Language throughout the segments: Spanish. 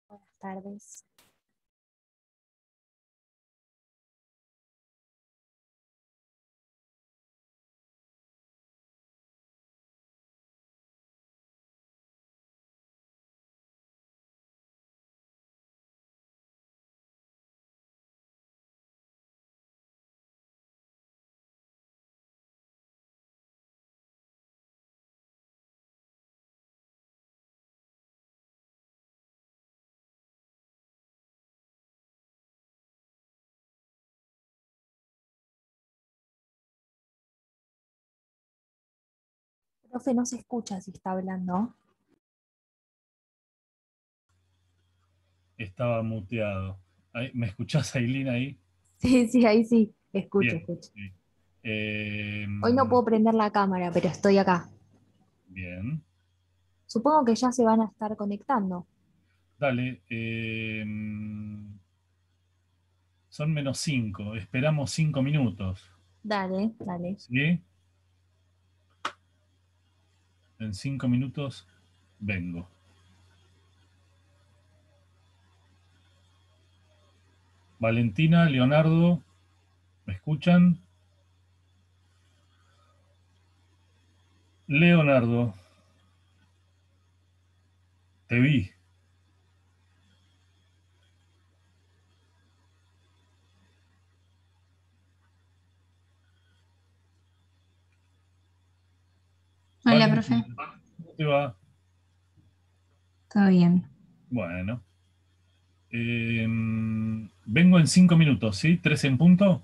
Buenas tardes. Profe, no se escucha si está hablando. Estaba muteado. ¿Me escuchás, Ailín, ahí? Sí, sí, ahí sí. Escucho, Bien. escucho. Sí. Hoy no puedo prender la cámara, pero estoy acá. Bien. Supongo que ya se van a estar conectando. Dale. Son -5. Esperamos 5 minutos. Dale, dale. ¿Sí? En 5 minutos vengo. Valentina, Leonardo, ¿me escuchan? Leonardo, te vi. Hola, profe. Valentina, ¿cómo te va? ¿Todo bien? Bueno. Vengo en 5 minutos, ¿sí? 3 en punto.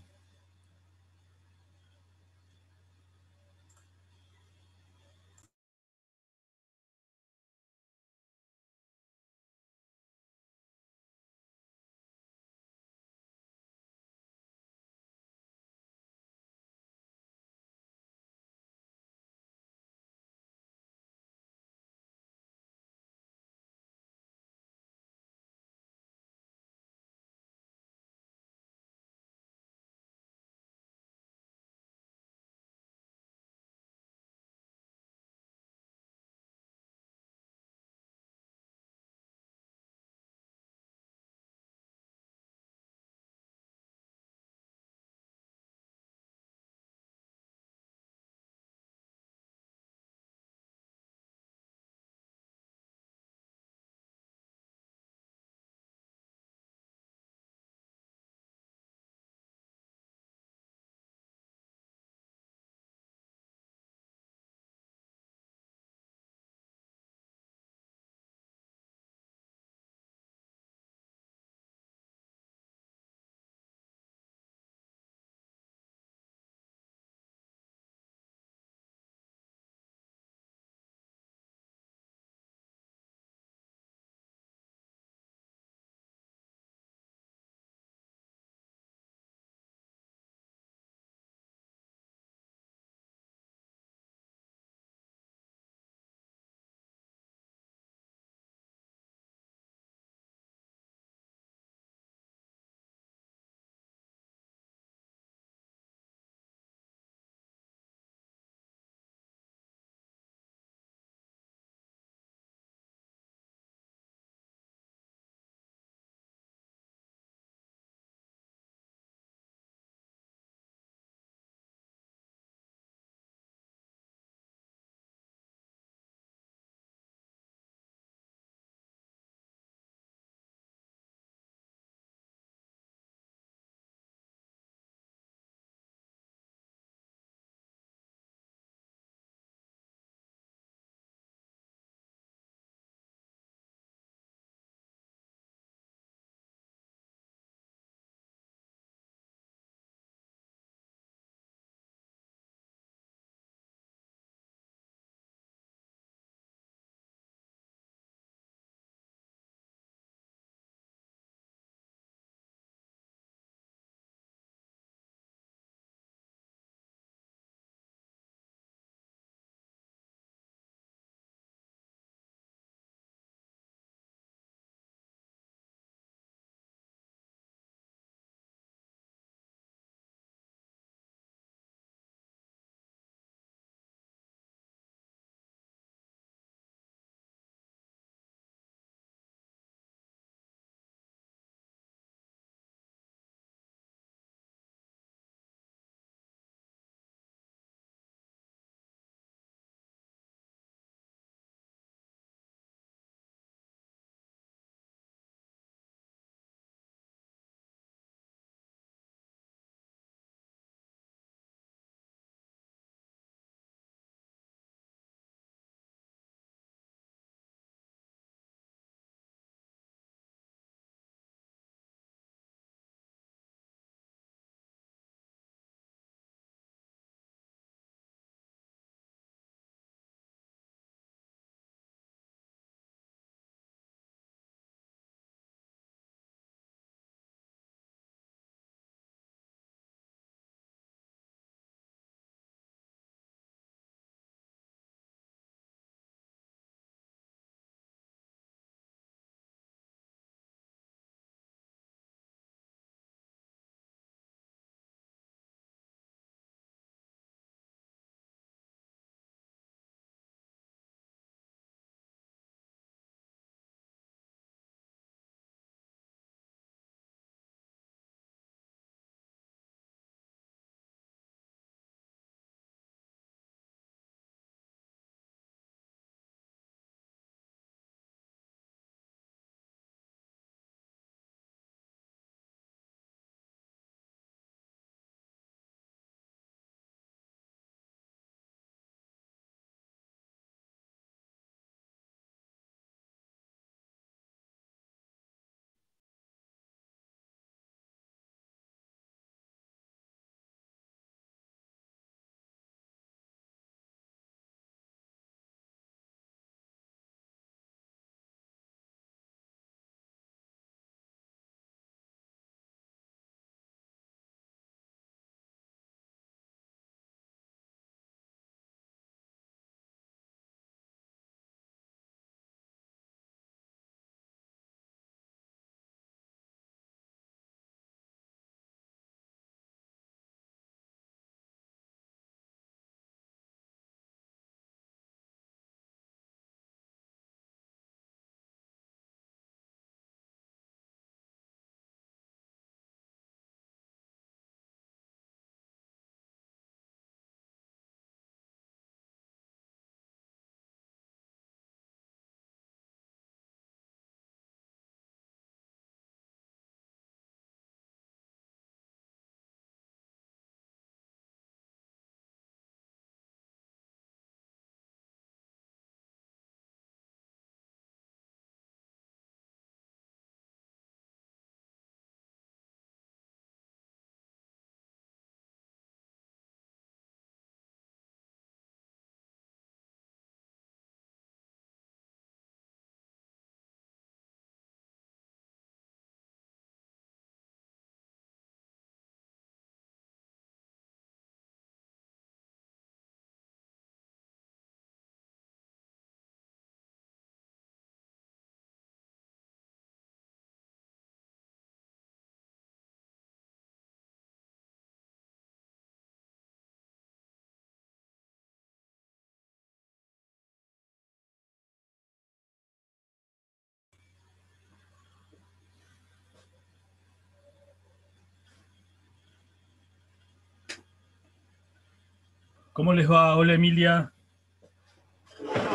¿Cómo les va? Hola Emilia,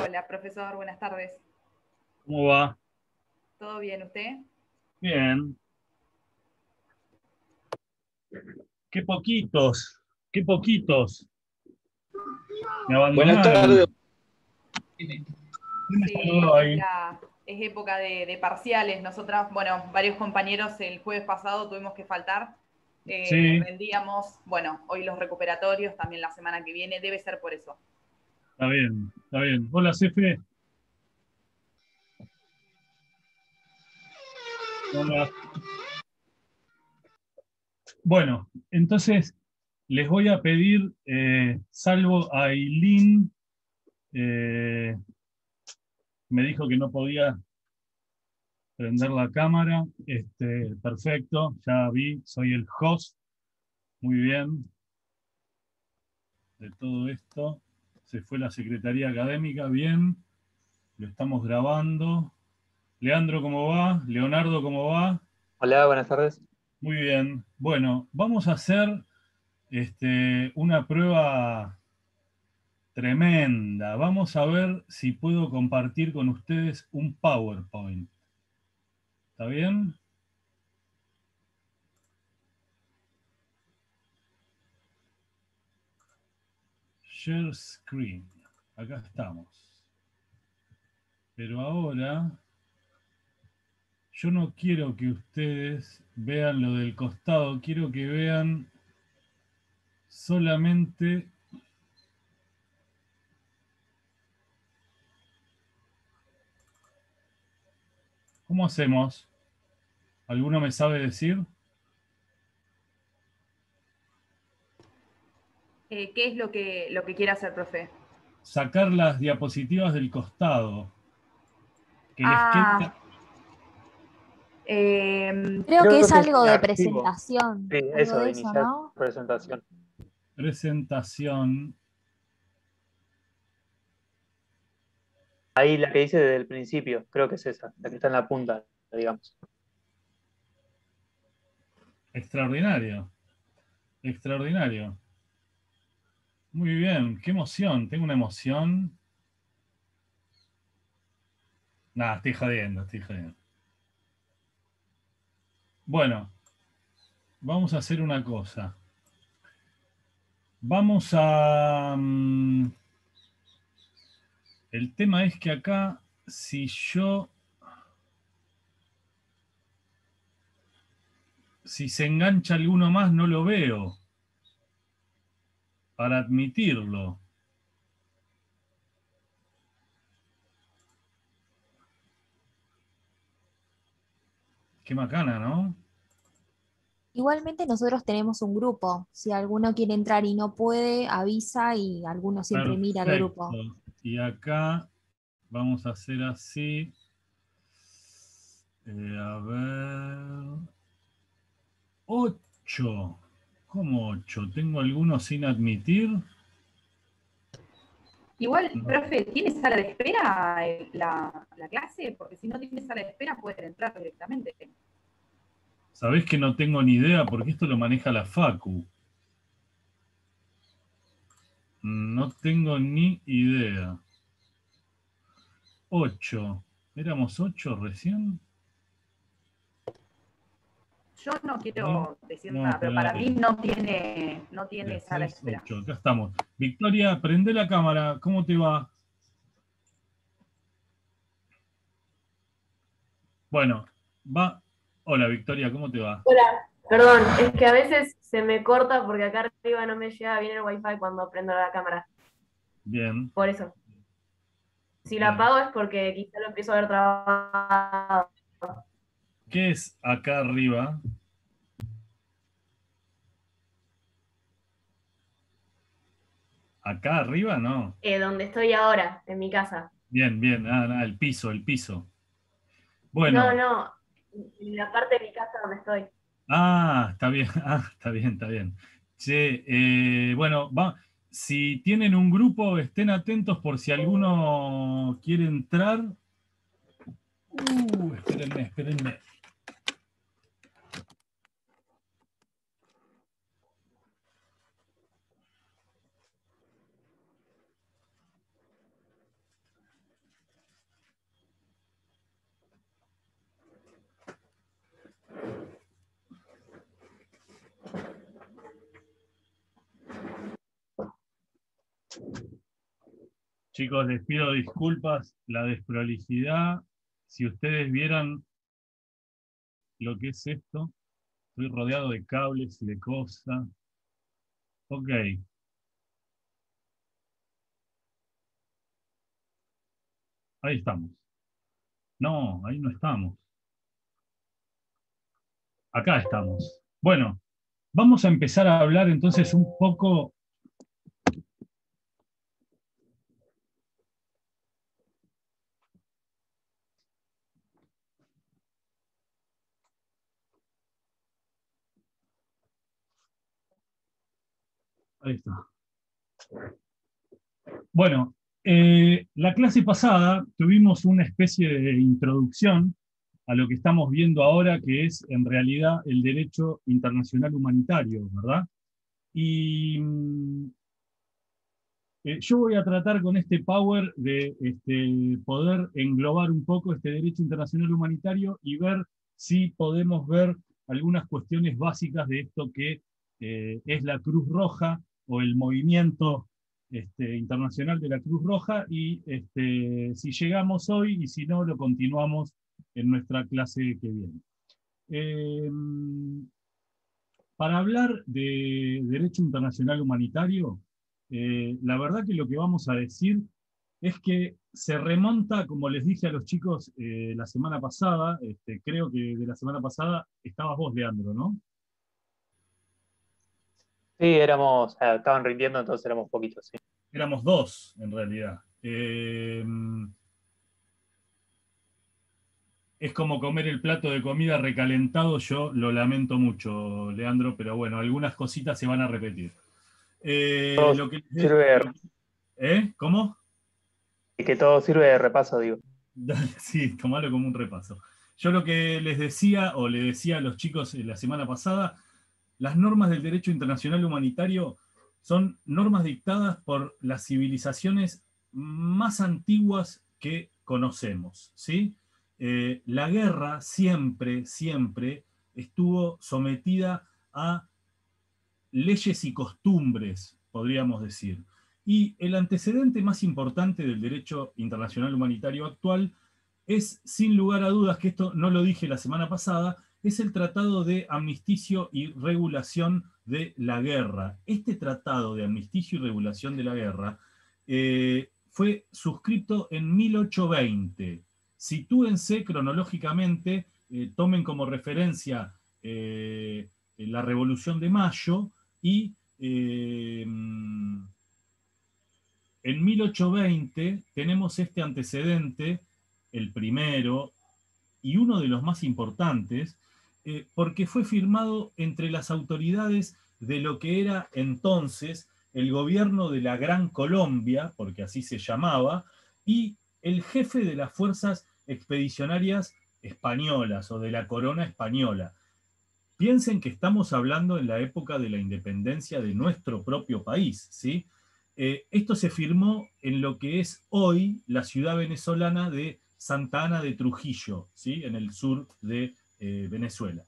Hola, profesor, buenas tardes. ¿cómo va? ¿Todo bien usted? Bien. Qué poquitos, qué poquitos. Me Buenas abandonaron. tardes. ¿Quién me Sí, saludó ahí? es época de parciales. Nosotras, bueno, varios compañeros el jueves pasado tuvimos que faltar. Sí, Rendíamos, bueno, hoy los recuperatorios, también la semana que viene, debe ser por eso. está bien, está bien. Hola Cefe. Hola. Bueno, entonces les voy a pedir, salvo a Aileen, me dijo que no podía prender la cámara. Perfecto, ya vi, soy el host. Muy bien. De todo esto. Se fue la Secretaría Académica, bien. Lo estamos grabando. Leandro, ¿cómo va? Leonardo, ¿cómo va? Hola, buenas tardes. Muy bien. Bueno, vamos a hacer una prueba tremenda. Vamos a ver si puedo compartir con ustedes un PowerPoint. ¿Está bien? Share screen. Acá estamos. Pero ahora yo no quiero que ustedes vean lo del costado, quiero que vean solamente cómo hacemos. ¿Alguno me sabe decir? ¿Qué es lo que quiere hacer, profe? Sacar las diapositivas del costado. Que les Ah, quede. Creo que es que es algo un de archivo. presentación, Sí, algo eso, de de eso, iniciar ¿no? presentación. Presentación. Ahí la que dice desde el principio, creo que es esa, la que está en la punta, digamos. Extraordinario. Extraordinario. Muy bien. Qué emoción. Tengo una emoción. Nada, estoy jodiendo, estoy jodiendo. Bueno, vamos a hacer una cosa. Vamos a... el tema es que acá, si se engancha alguno más, no lo veo. Para admitirlo. Qué macana, ¿no? Igualmente nosotros tenemos un grupo. Si alguno quiere entrar y no puede, avisa y alguno siempre mira el Perfecto. grupo. Y acá vamos a hacer así. A ver. 8. ¿Cómo 8? ¿Tengo alguno sin admitir? igual, No. profe, ¿tiene sala de espera la clase? Porque si no tiene sala de espera, puede entrar directamente. Sabés que no tengo ni idea porque esto lo maneja la Facu. No tengo ni idea. 8. ¿Éramos 8 recién? Yo no ¿Sí? quiero decir No, nada, pero pará. para mí no tiene sala de 6, espera. 8. Acá estamos. Victoria, prende la cámara. ¿Cómo te va? Bueno, va. Hola Victoria, ¿cómo te va? Hola, perdón, es que a veces se me corta porque acá arriba no me llega bien el wifi cuando prendo la cámara. Bien, Por eso. Si la bien. apago es porque quizá lo empiezo a ver trabajado. ¿Qué es acá arriba? ¿Acá arriba? No. Donde estoy ahora, en mi casa. Bien, bien. El piso, el piso. No, Bueno. no, en la parte de mi casa donde estoy. Está bien. Está bien, está bien. Che, bueno, si tienen un grupo, estén atentos por si alguno quiere entrar. Espérenme, espérenme. Chicos, les pido disculpas, la desprolijidad. Si ustedes vieran lo que es esto, estoy rodeado de cables y de cosas. Ok. Ahí estamos. No, ahí no estamos. Acá estamos. Bueno, vamos a empezar a hablar entonces un poco. Ahí está. Bueno, la clase pasada tuvimos una especie de introducción a lo que estamos viendo ahora, que es en realidad el derecho internacional humanitario, ¿verdad? Y yo voy a tratar con este power de poder englobar un poco este derecho internacional humanitario y ver si podemos ver algunas cuestiones básicas de esto que es la Cruz Roja o el movimiento internacional de la Cruz Roja, y si llegamos hoy, y si no, lo continuamos en nuestra clase que viene. Para hablar de derecho internacional humanitario, la verdad que lo que vamos a decir es que se remonta, como les dije a los chicos la semana pasada, creo que de la semana pasada estabas vos, Leandro, ¿no? Sí, estaban rindiendo, entonces éramos poquitos, sí. Éramos dos, en realidad. Es como comer el plato de comida recalentado, yo lo lamento mucho, Leandro, pero bueno, algunas cositas se van a repetir. Lo que, ¿Cómo? Y que todo sirve de repaso, digo. Sí, tomarlo como un repaso. Yo lo que les decía, o le decía a los chicos la semana pasada, las normas del derecho internacional humanitario son normas dictadas por las civilizaciones más antiguas que conocemos, ¿sí? La guerra siempre, siempre estuvo sometida a leyes y costumbres, podríamos decir. Y el antecedente más importante del derecho internacional humanitario actual es, sin lugar a dudas, que esto no lo dije la semana pasada, es el Tratado de Amnisticio y Regulación de la Guerra. Este Tratado de Amnisticio y Regulación de la Guerra fue suscrito en 1820. Sitúense cronológicamente, tomen como referencia la Revolución de Mayo, y en 1820 tenemos este antecedente, el primero y uno de los más importantes, porque fue firmado entre las autoridades de lo que era entonces el gobierno de la Gran Colombia, porque así se llamaba, y el jefe de las fuerzas expedicionarias españolas o de la corona española. Piensen que estamos hablando en la época de la independencia de nuestro propio país, ¿sí? Esto se firmó en lo que es hoy la ciudad venezolana de Santa Ana de Trujillo, ¿sí? En el sur de Venezuela.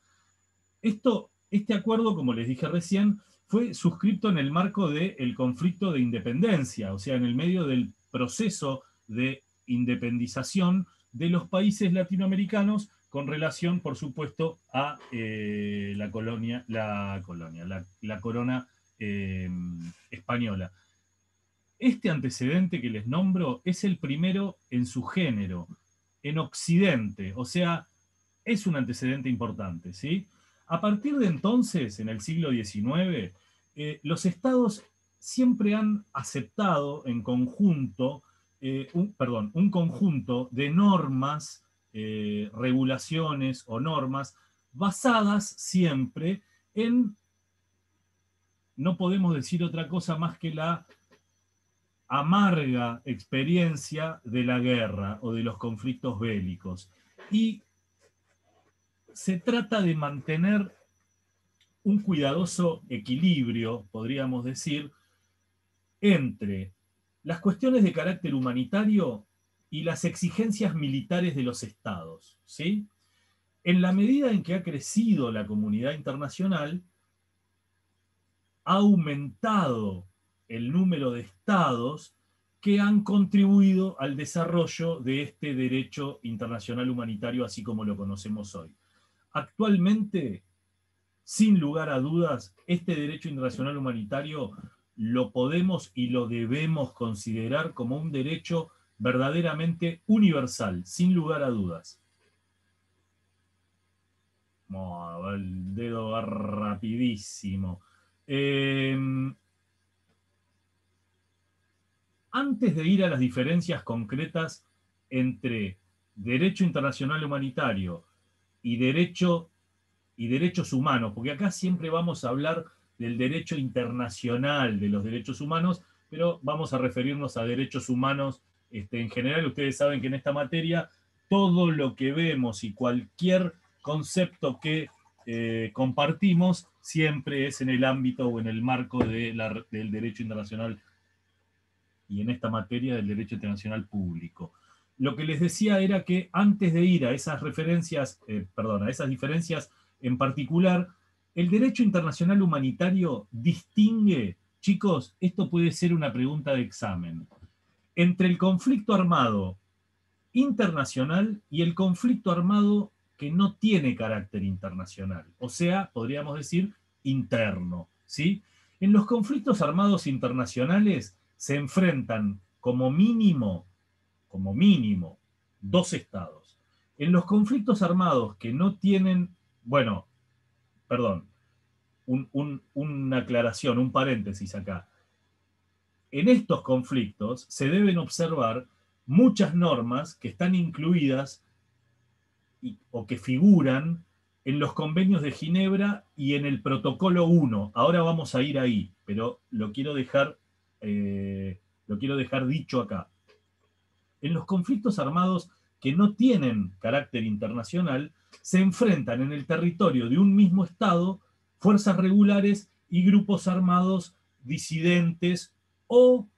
Este acuerdo, como les dije recién, fue suscrito en el marco del conflicto de independencia, o sea, en el medio del proceso de independización de los países latinoamericanos, con relación, por supuesto, a la corona española. Este antecedente que les nombro es el primero en su género, en Occidente, o sea, es un antecedente importante, ¿sí? A partir de entonces, en el siglo XIX, los estados siempre han aceptado en conjunto, un conjunto de normas, regulaciones o normas basadas siempre en, no podemos decir otra cosa más que la amarga experiencia de la guerra o de los conflictos bélicos. Y se trata de mantener un cuidadoso equilibrio, podríamos decir, entre las cuestiones de carácter humanitario y las exigencias militares de los estados, ¿sí? En la medida en que ha crecido la comunidad internacional, ha aumentado el número de estados que han contribuido al desarrollo de este derecho internacional humanitario así como lo conocemos hoy. Actualmente, sin lugar a dudas, este derecho internacional humanitario lo podemos y lo debemos considerar como un derecho verdaderamente universal, sin lugar a dudas. Oh, el dedo va rapidísimo. Antes de ir a las diferencias concretas entre derecho internacional humanitario y derechos humanos, porque acá siempre vamos a hablar del derecho internacional de los derechos humanos, pero vamos a referirnos a derechos humanos en general. Ustedes saben que en esta materia todo lo que vemos y cualquier concepto que compartimos siempre es en el ámbito o en el marco del derecho internacional y en esta materia del derecho internacional público. Lo que les decía era que antes de ir a esas referencias, a esas diferencias en particular, el derecho internacional humanitario distingue, chicos, esto puede ser una pregunta de examen, entre el conflicto armado internacional y el conflicto armado que no tiene carácter internacional, o sea, podríamos decir interno, ¿sí? En los conflictos armados internacionales se enfrentan como mínimo, dos estados. En los conflictos armados que no tienen, bueno, perdón, una aclaración, un paréntesis acá. En estos conflictos se deben observar muchas normas que están incluidas o que figuran en los convenios de Ginebra y en el protocolo 1. Ahora vamos a ir ahí, pero lo quiero dejar dicho acá. En los conflictos armados que no tienen carácter internacional, se enfrentan en el territorio de un mismo Estado fuerzas regulares y grupos armados disidentes, o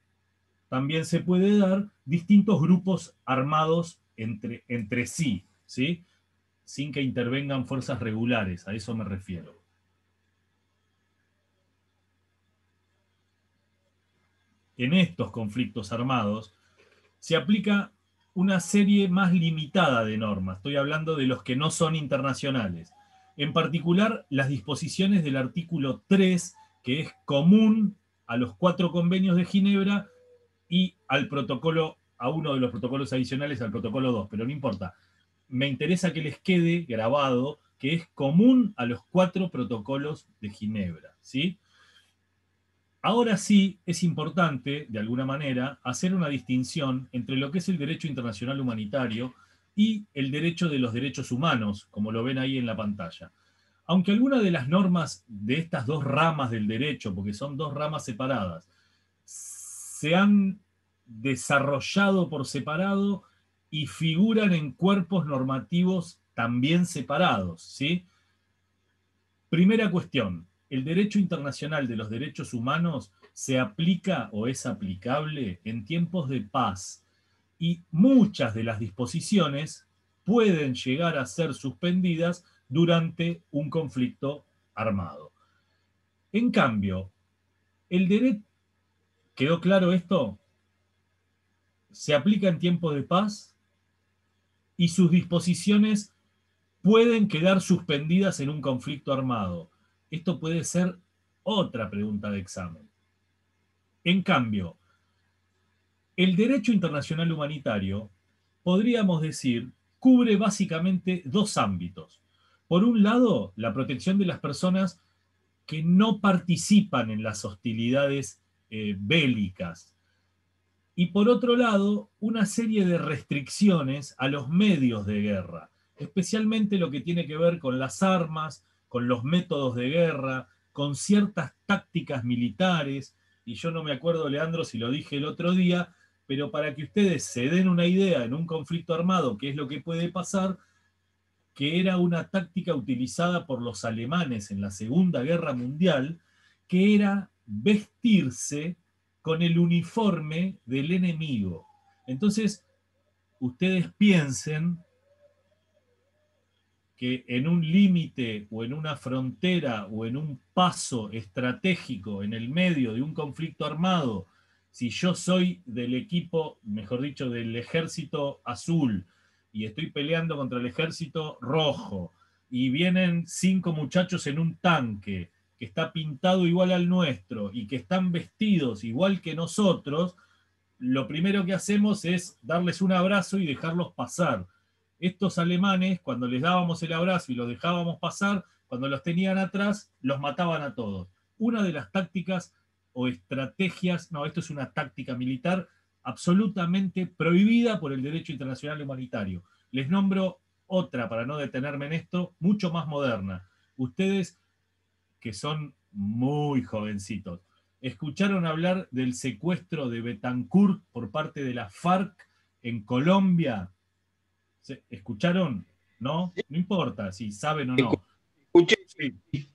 también se puede dar distintos grupos armados entre sí, ¿sí? Sin que intervengan fuerzas regulares, a eso me refiero. En estos conflictos armados se aplica una serie más limitada de normas. Estoy hablando de los que no son internacionales. En particular, las disposiciones del artículo 3, que es común a los 4 convenios de Ginebra y a uno de los protocolos adicionales, al protocolo 2, pero no importa. Me interesa que les quede grabado que es común a los 4 protocolos de Ginebra, ¿sí? Ahora sí es importante, de alguna manera, hacer una distinción entre lo que es el derecho internacional humanitario y el derecho de los derechos humanos, como lo ven ahí en la pantalla. Aunque algunas de las normas de estas dos ramas del derecho, porque son dos ramas separadas, se han desarrollado por separado y figuran en cuerpos normativos también separados, ¿sí? Primera cuestión. El derecho internacional de los derechos humanos se aplica o es aplicable en tiempos de paz, y muchas de las disposiciones pueden llegar a ser suspendidas durante un conflicto armado. En cambio, el derecho, ¿quedó claro esto? Se aplica en tiempos de paz y sus disposiciones pueden quedar suspendidas en un conflicto armado. Esto puede ser otra pregunta de examen. En cambio, el derecho internacional humanitario, podríamos decir, cubre básicamente dos ámbitos. Por un lado, la protección de las personas que no participan en las hostilidades bélicas. Y por otro lado, una serie de restricciones a los medios de guerra, especialmente lo que tiene que ver con las armas, con los métodos de guerra, con ciertas tácticas militares. Y yo no me acuerdo, Leandro, si lo dije el otro día, pero para que ustedes se den una idea en un conflicto armado, qué es lo que puede pasar, que era una táctica utilizada por los alemanes en la Segunda Guerra Mundial, que era vestirse con el uniforme del enemigo. Entonces, ustedes piensen que en un límite o en una frontera o en un paso estratégico en el medio de un conflicto armado, Si yo soy del equipo, mejor dicho, del ejército azul, y estoy peleando contra el ejército rojo, y vienen 5 muchachos en un tanque, que está pintado igual al nuestro, y que están vestidos igual que nosotros, lo primero que hacemos es darles un abrazo y dejarlos pasar. Estos alemanes, cuando les dábamos el abrazo y los dejábamos pasar, cuando los tenían atrás, los mataban a todos. Una de las tácticas o estrategias, no, esto es una táctica militar absolutamente prohibida por el derecho internacional humanitario. Les nombro otra, para no detenerme en esto, mucho más moderna. Ustedes, que son muy jovencitos, ¿escucharon hablar del secuestro de Betancourt por parte de la FARC en Colombia? ¿Escucharon? ¿No? No importa si saben o no. Escuché. Sí.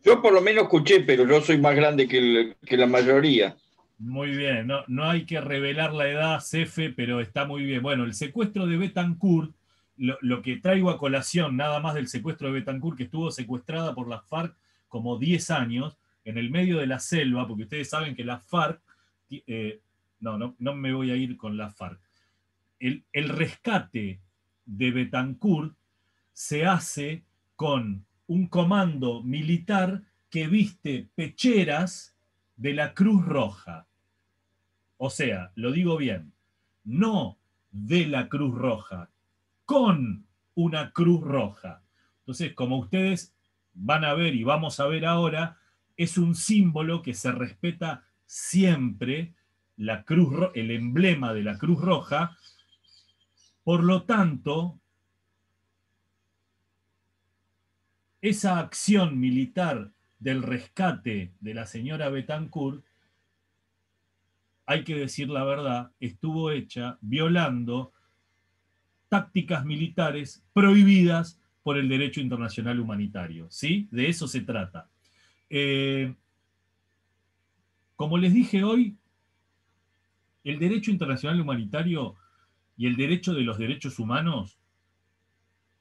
Yo por lo menos escuché, pero yo soy más grande que la mayoría. Muy bien, no hay que revelar la edad, Cefe, pero está muy bien. Bueno, el secuestro de Betancourt, lo que traigo a colación nada más del secuestro de Betancourt, que estuvo secuestrada por la FARC como 10 años, en el medio de la selva, porque ustedes saben que la FARC, no me voy a ir con la FARC. El rescate de Betancourt se hace con un comando militar que viste pecheras de la Cruz Roja. O sea, lo digo bien, no de la Cruz Roja, con una Cruz Roja. Entonces, como ustedes van a ver y vamos a ver ahora, es un símbolo que se respeta siempre, la cruz, el emblema de la Cruz Roja. Por lo tanto, esa acción militar del rescate de la señora Betancourt, hay que decir la verdad, estuvo hecha violando tácticas militares prohibidas por el derecho internacional humanitario. ¿Sí? De eso se trata. Como les dije hoy, el derecho internacional humanitario y el derecho de los derechos humanos,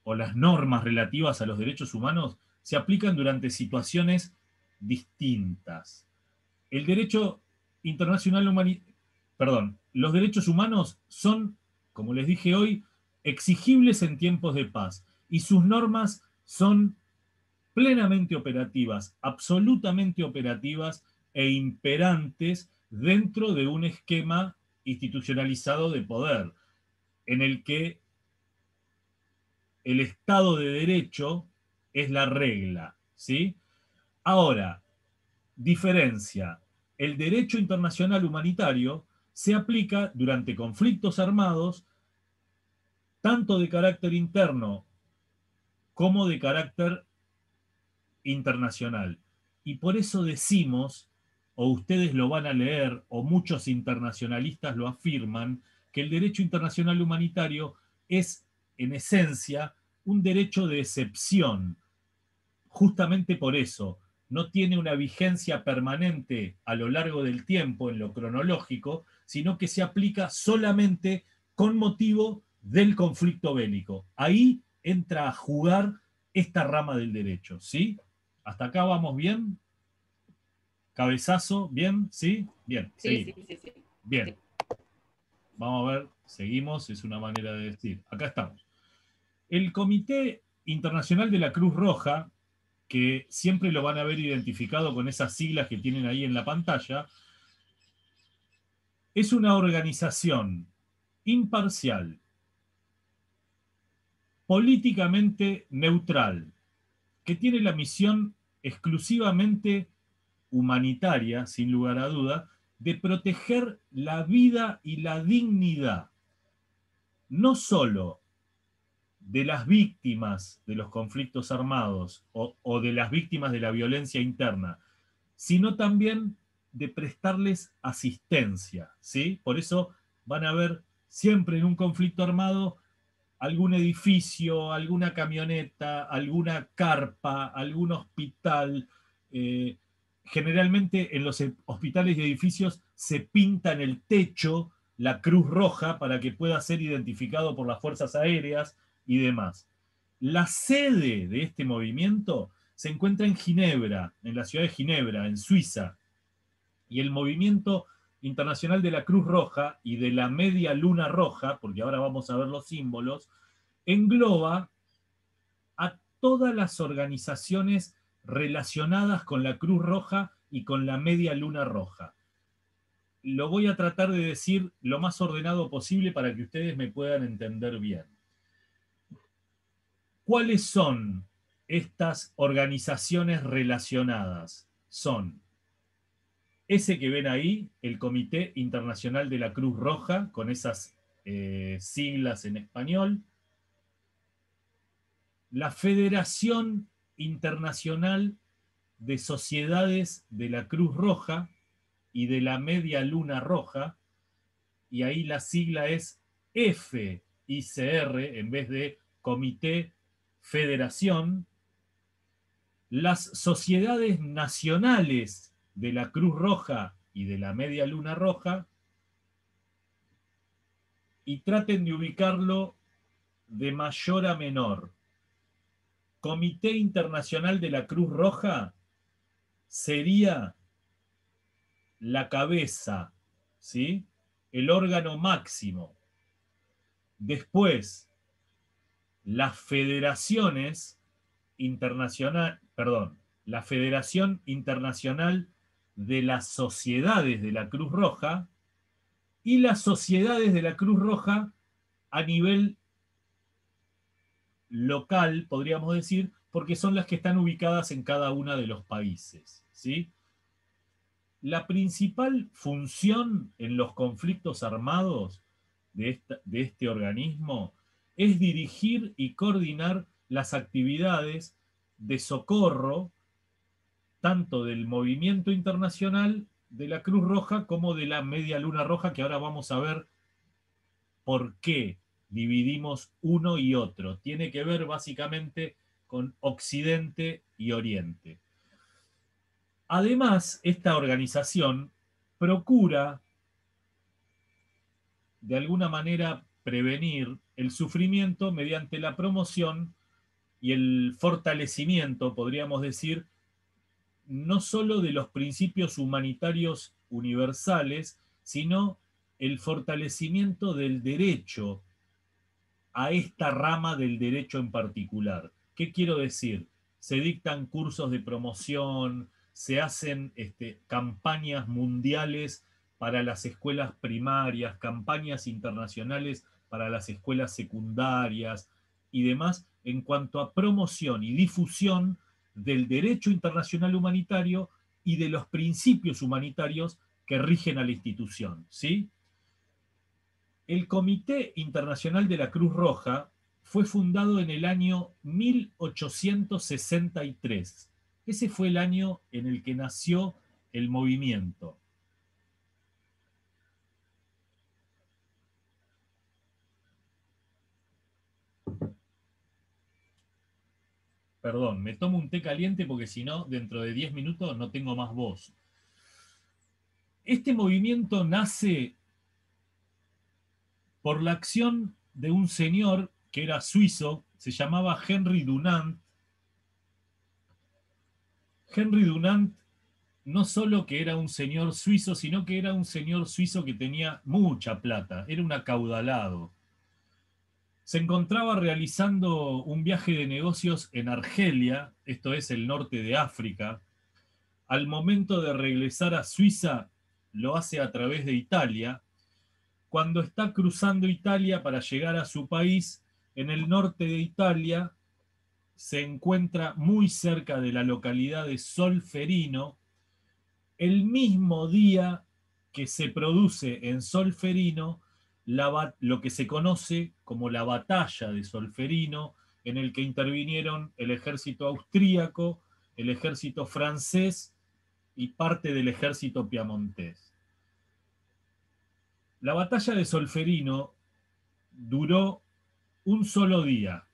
o las normas relativas a los derechos humanos, se aplican durante situaciones distintas. El derecho internacional humanitario, los derechos humanos son, como les dije hoy, exigibles en tiempos de paz, y sus normas son plenamente operativas, absolutamente operativas e imperantes dentro de un esquema institucionalizado de poder, en el que el Estado de Derecho es la regla, ¿sí? Ahora, diferencia. El derecho internacional humanitario se aplica durante conflictos armados, tanto de carácter interno como de carácter internacional. Y por eso decimos, o ustedes lo van a leer, o muchos internacionalistas lo afirman, que el derecho internacional humanitario es, en esencia, un derecho de excepción. Justamente por eso, no tiene una vigencia permanente a lo largo del tiempo en lo cronológico, sino que se aplica solamente con motivo del conflicto bélico. Ahí entra a jugar esta rama del derecho, ¿sí? ¿Hasta acá vamos bien? ¿Cabezazo? ¿Bien? ¿Sí? Bien, Sí. Bien. Vamos a ver, seguimos, es una manera de decir. Acá estamos. El Comité Internacional de la Cruz Roja, que siempre lo van a ver identificado con esas siglas que tienen ahí en la pantalla, es una organización imparcial, políticamente neutral, que tiene la misión exclusivamente humanitaria, sin lugar a duda, de proteger la vida y la dignidad, no solo de las víctimas de los conflictos armados o de las víctimas de la violencia interna, sino también de prestarles asistencia, ¿sí? Por eso van a ver siempre en un conflicto armado algún edificio, alguna camioneta, alguna carpa, algún hospital. Generalmente en los hospitales y edificios se pinta en el techo la Cruz Roja para que pueda ser identificado por las fuerzas aéreas y demás. La sede de este movimiento se encuentra en Ginebra, en la ciudad de Ginebra, en Suiza. Y el movimiento internacional de la Cruz Roja y de la Media Luna Roja, porque ahora vamos a ver los símbolos, engloba a todas las organizaciones relacionadas con la Cruz Roja y con la Media Luna Roja. Lo voy a tratar de decir lo más ordenado posible para que ustedes me puedan entender bien. ¿Cuáles son estas organizaciones relacionadas? Son ese que ven ahí, el Comité Internacional de la Cruz Roja, con esas siglas en español, la Federación Internacional de Sociedades de la Cruz Roja y de la Media Luna Roja, y ahí la sigla es FICR en vez de Comité Federación, las Sociedades Nacionales de la Cruz Roja y de la Media Luna Roja, y traten de ubicarlo de mayor a menor. Comité Internacional de la Cruz Roja sería la cabeza, ¿sí? El órgano máximo. Después, las federaciones internacionales, perdón, la Federación Internacional de las Sociedades de la Cruz Roja y las sociedades de la Cruz Roja a nivel local, podríamos decir, porque son las que están ubicadas en cada uno de los países, ¿sí? La principal función en los conflictos armados de este organismo es dirigir y coordinar las actividades de socorro tanto del movimiento internacional de la Cruz Roja como de la Media Luna Roja, que ahora vamos a ver por qué dividimos uno y otro. Tiene que ver básicamente con Occidente y Oriente. Además, esta organización procura de alguna manera prevenir el sufrimiento mediante la promoción y el fortalecimiento, podríamos decir, no solo de los principios humanitarios universales, sino el fortalecimiento del derecho a esta rama del derecho en particular. ¿Qué quiero decir? Se dictan cursos de promoción, se hacen campañas mundiales para las escuelas primarias, campañas internacionales para las escuelas secundarias y demás en cuanto a promoción y difusión del derecho internacional humanitario y de los principios humanitarios que rigen a la institución, ¿sí? El Comité Internacional de la Cruz Roja fue fundado en el año 1863. Ese fue el año en el que nació el movimiento. Perdón, me tomo un té caliente porque si no, dentro de 10 minutos no tengo más voz. Este movimiento nace por la acción de un señor que era suizo, se llamaba Henry Dunant. Henry Dunant no solo que era un señor suizo, sino que era un señor suizo que tenía mucha plata, era un acaudalado. Se encontraba realizando un viaje de negocios en Argelia, esto es el norte de África. Al momento de regresar a Suiza, lo hace a través de Italia. Cuando está cruzando Italia para llegar a su país, en el norte de Italia, se encuentra muy cerca de la localidad de Solferino, el mismo día que se produce en Solferino lo que se conoce como la batalla de Solferino, en el que intervinieron el ejército austríaco, el ejército francés y parte del ejército piamontés. La batalla de Solferino duró un solo día.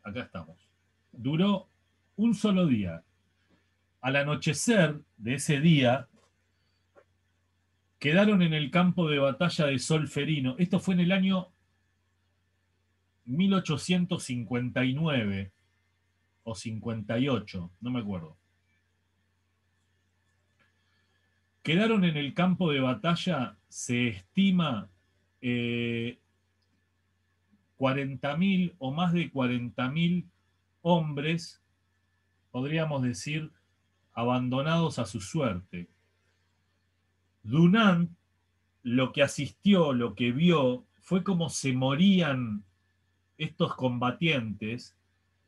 Acá estamos. Duró un solo día. Al anochecer de ese día, quedaron en el campo de batalla de Solferino. Esto fue en el año 1859. o 58, no me acuerdo. Quedaron en el campo de batalla, se estima, 40.000 o más de 40.000 hombres, podríamos decir, abandonados a su suerte. Dunant lo que asistió, lo que vio, fue cómo se morían estos combatientes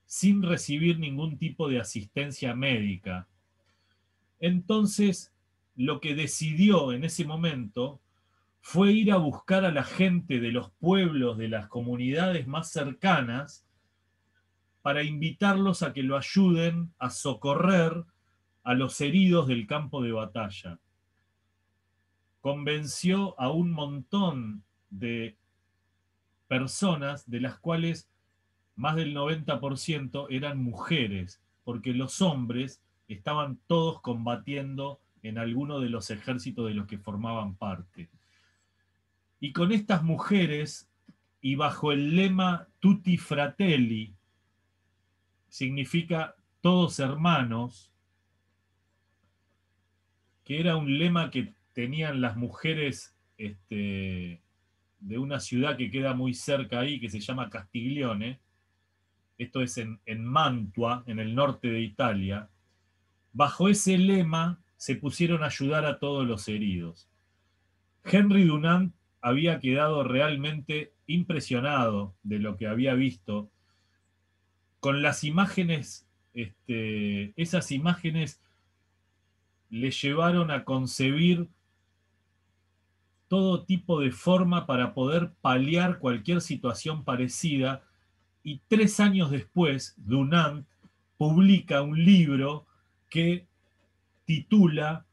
sin recibir ningún tipo de asistencia médica. Entonces, lo que decidió en ese momento fue ir a buscar a la gente de los pueblos, de las comunidades más cercanas, para invitarlos a que lo ayuden a socorrer a los heridos del campo de batalla. Convenció a un montón de personas, de las cuales más del 90% eran mujeres, porque los hombres estaban todos combatiendo en alguno de los ejércitos de los que formaban parte. Y con estas mujeres, y bajo el lema Tutti Fratelli, significa todos hermanos, que era un lema que tenían las mujeres de una ciudad que queda muy cerca ahí, que se llama Castiglione. Esto es en Mantua, en el norte de Italia. Bajo ese lema se pusieron a ayudar a todos los heridos. Henry Dunant había quedado realmente impresionado de lo que había visto. Con las imágenes, esas imágenes le llevaron a concebir todo tipo de forma para poder paliar cualquier situación parecida, y 3 años después, Dunant publica un libro que titula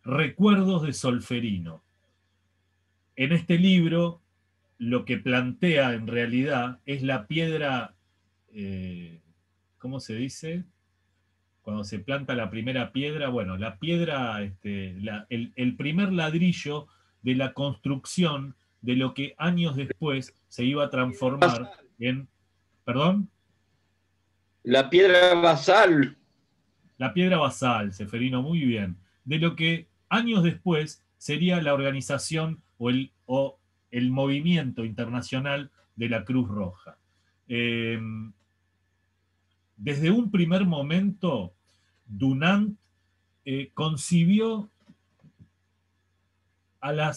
Recuerdos de Solferino. En este libro, lo que plantea en realidad es la piedra, ¿cómo se dice? Cuando se planta la primera piedra, bueno, la piedra, el primer ladrillo de la construcción de lo que años después se iba a transformar en... ¿Perdón? La piedra basal. La piedra basal, Seferino, muy bien. De lo que años después sería la organización o el movimiento internacional de la Cruz Roja. Desde un primer momento, Dunant concibió a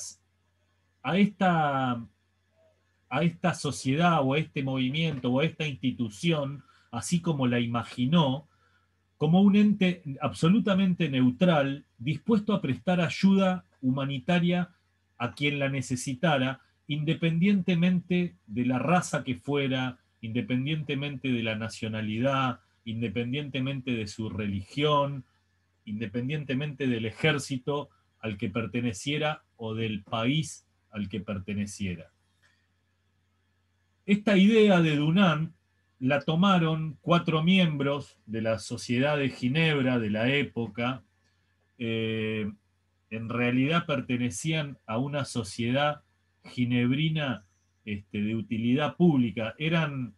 esta sociedad o a este movimiento o a esta institución, así como la imaginó, como un ente absolutamente neutral, dispuesto a prestar ayuda humanitaria a quien la necesitara, independientemente de la raza que fuera, independientemente de la nacionalidad, independientemente de su religión, independientemente del ejército al que perteneciera o del país al que perteneciera. Esta idea de Dunant la tomaron 4 miembros de la Sociedad de Ginebra de la época. En realidad pertenecían a una sociedad ginebrina de utilidad pública. Eran,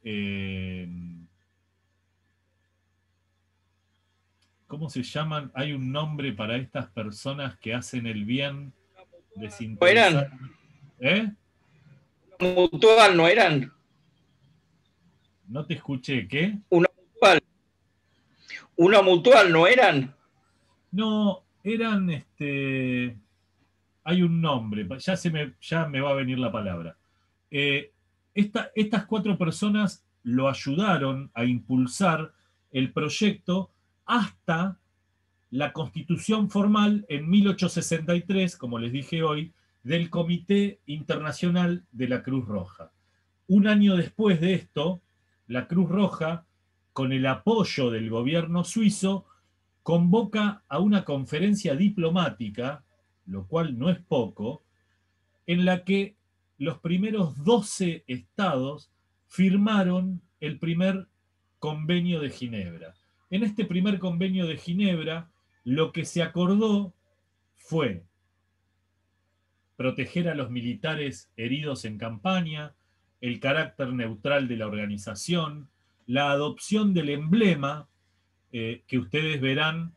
¿cómo se llaman? Hay un nombre para estas personas que hacen el bien desinteresado. ¿Eh? Mutual, ¿no eran? No te escuché, ¿qué? Una mutual, ¿no eran? No, eran, hay un nombre, ya me va a venir la palabra. Estas 4 personas lo ayudaron a impulsar el proyecto hasta la constitución formal en 1863, como les dije hoy, del Comité Internacional de la Cruz Roja. Un año después de esto, la Cruz Roja, con el apoyo del gobierno suizo, convoca a una conferencia diplomática, lo cual no es poco, en la que los primeros 12 estados firmaron el primer convenio de Ginebra. En este primer convenio de Ginebra, lo que se acordó fue proteger a los militares heridos en campaña, el carácter neutral de la organización, la adopción del emblema que ustedes verán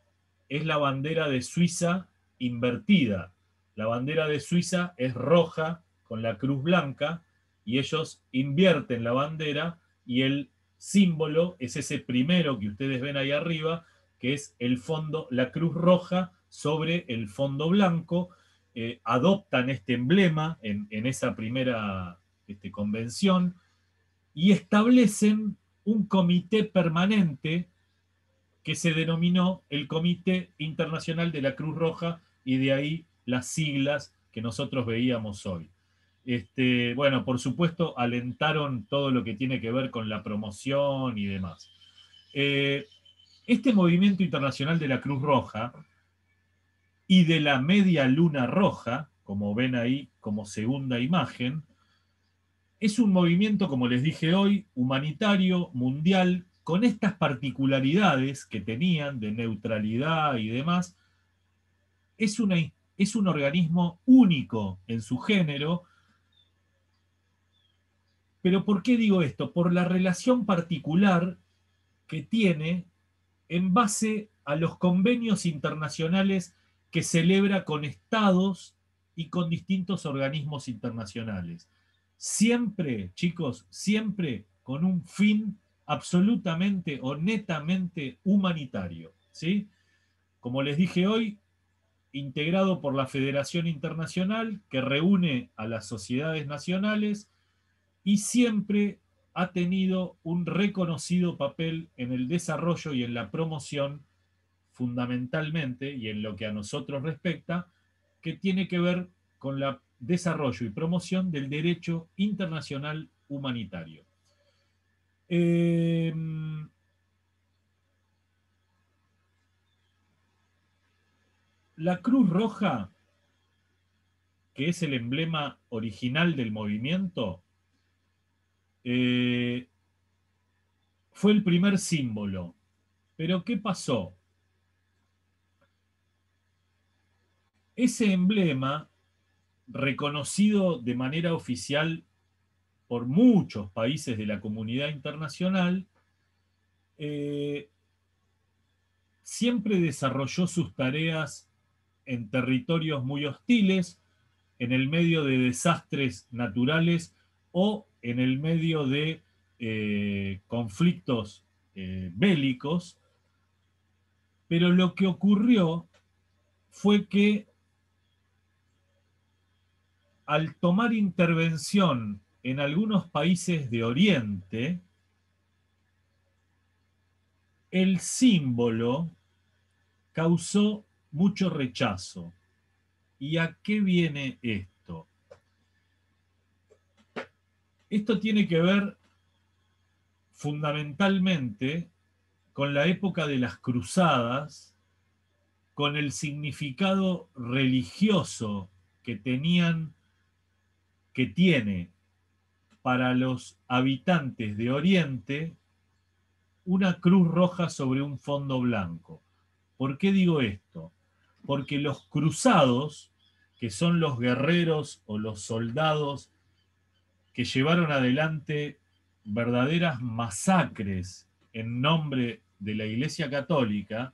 es la bandera de Suiza invertida. La bandera de Suiza es roja con la cruz blanca y ellos invierten la bandera y el símbolo es ese primero que ustedes ven ahí arriba, que es el fondo, la cruz roja sobre el fondo blanco. Adoptan este emblema en esa primera convención y establecen un comité permanente que se denominó el Comité Internacional de la Cruz Roja, y de ahí las siglas que nosotros veíamos hoy. Bueno, por supuesto, alentaron todo lo que tiene que ver con la promoción y demás. Este movimiento internacional de la Cruz Roja y de la Media Luna Roja, como ven ahí como segunda imagen, es un movimiento, como les dije hoy, humanitario, mundial, con estas particularidades que tenían de neutralidad y demás. Es un organismo único en su género. Pero ¿por qué digo esto? Por la relación particular que tiene en base a los convenios internacionales que celebra con estados y con distintos organismos internacionales. Siempre, chicos, siempre con un fin absolutamente o netamente humanitario, ¿sí? Como les dije hoy, integrado por la Federación Internacional, que reúne a las sociedades nacionales y siempre ha tenido un reconocido papel en el desarrollo y en la promoción, fundamentalmente, y en lo que a nosotros respecta, que tiene que ver con el desarrollo y promoción del derecho internacional humanitario. La Cruz Roja, que es el emblema original del movimiento, fue el primer símbolo. Pero ¿qué pasó? Ese emblema, reconocido de manera oficial por muchos países de la comunidad internacional, siempre desarrolló sus tareas en territorios muy hostiles, en el medio de desastres naturales o en el medio de conflictos bélicos. Pero lo que ocurrió fue que al tomar intervención en algunos países de Oriente, el símbolo causó mucho rechazo. ¿Y a qué viene esto? Esto tiene que ver fundamentalmente con la época de las cruzadas, con el significado religioso que tiene para los habitantes de Oriente una cruz roja sobre un fondo blanco. ¿Por qué digo esto? Porque los cruzados, que son los guerreros o los soldados que llevaron adelante verdaderas masacres en nombre de la Iglesia Católica,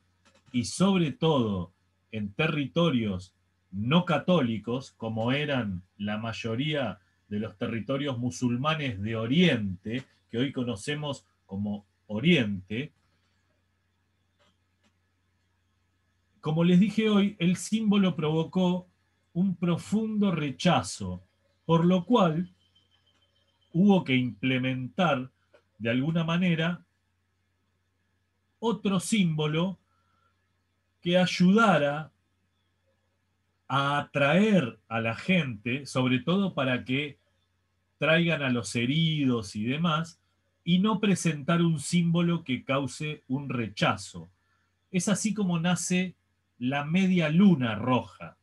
y sobre todo en territorios no católicos, como eran la mayoría de los territorios musulmanes de Oriente, que hoy conocemos como Oriente. Como les dije hoy, el símbolo provocó un profundo rechazo, por lo cual hubo que implementar de alguna manera otro símbolo que ayudara a atraer a la gente, sobre todo para que traigan a los heridos y demás, y no presentar un símbolo que cause un rechazo. Es así como nace la media luna roja.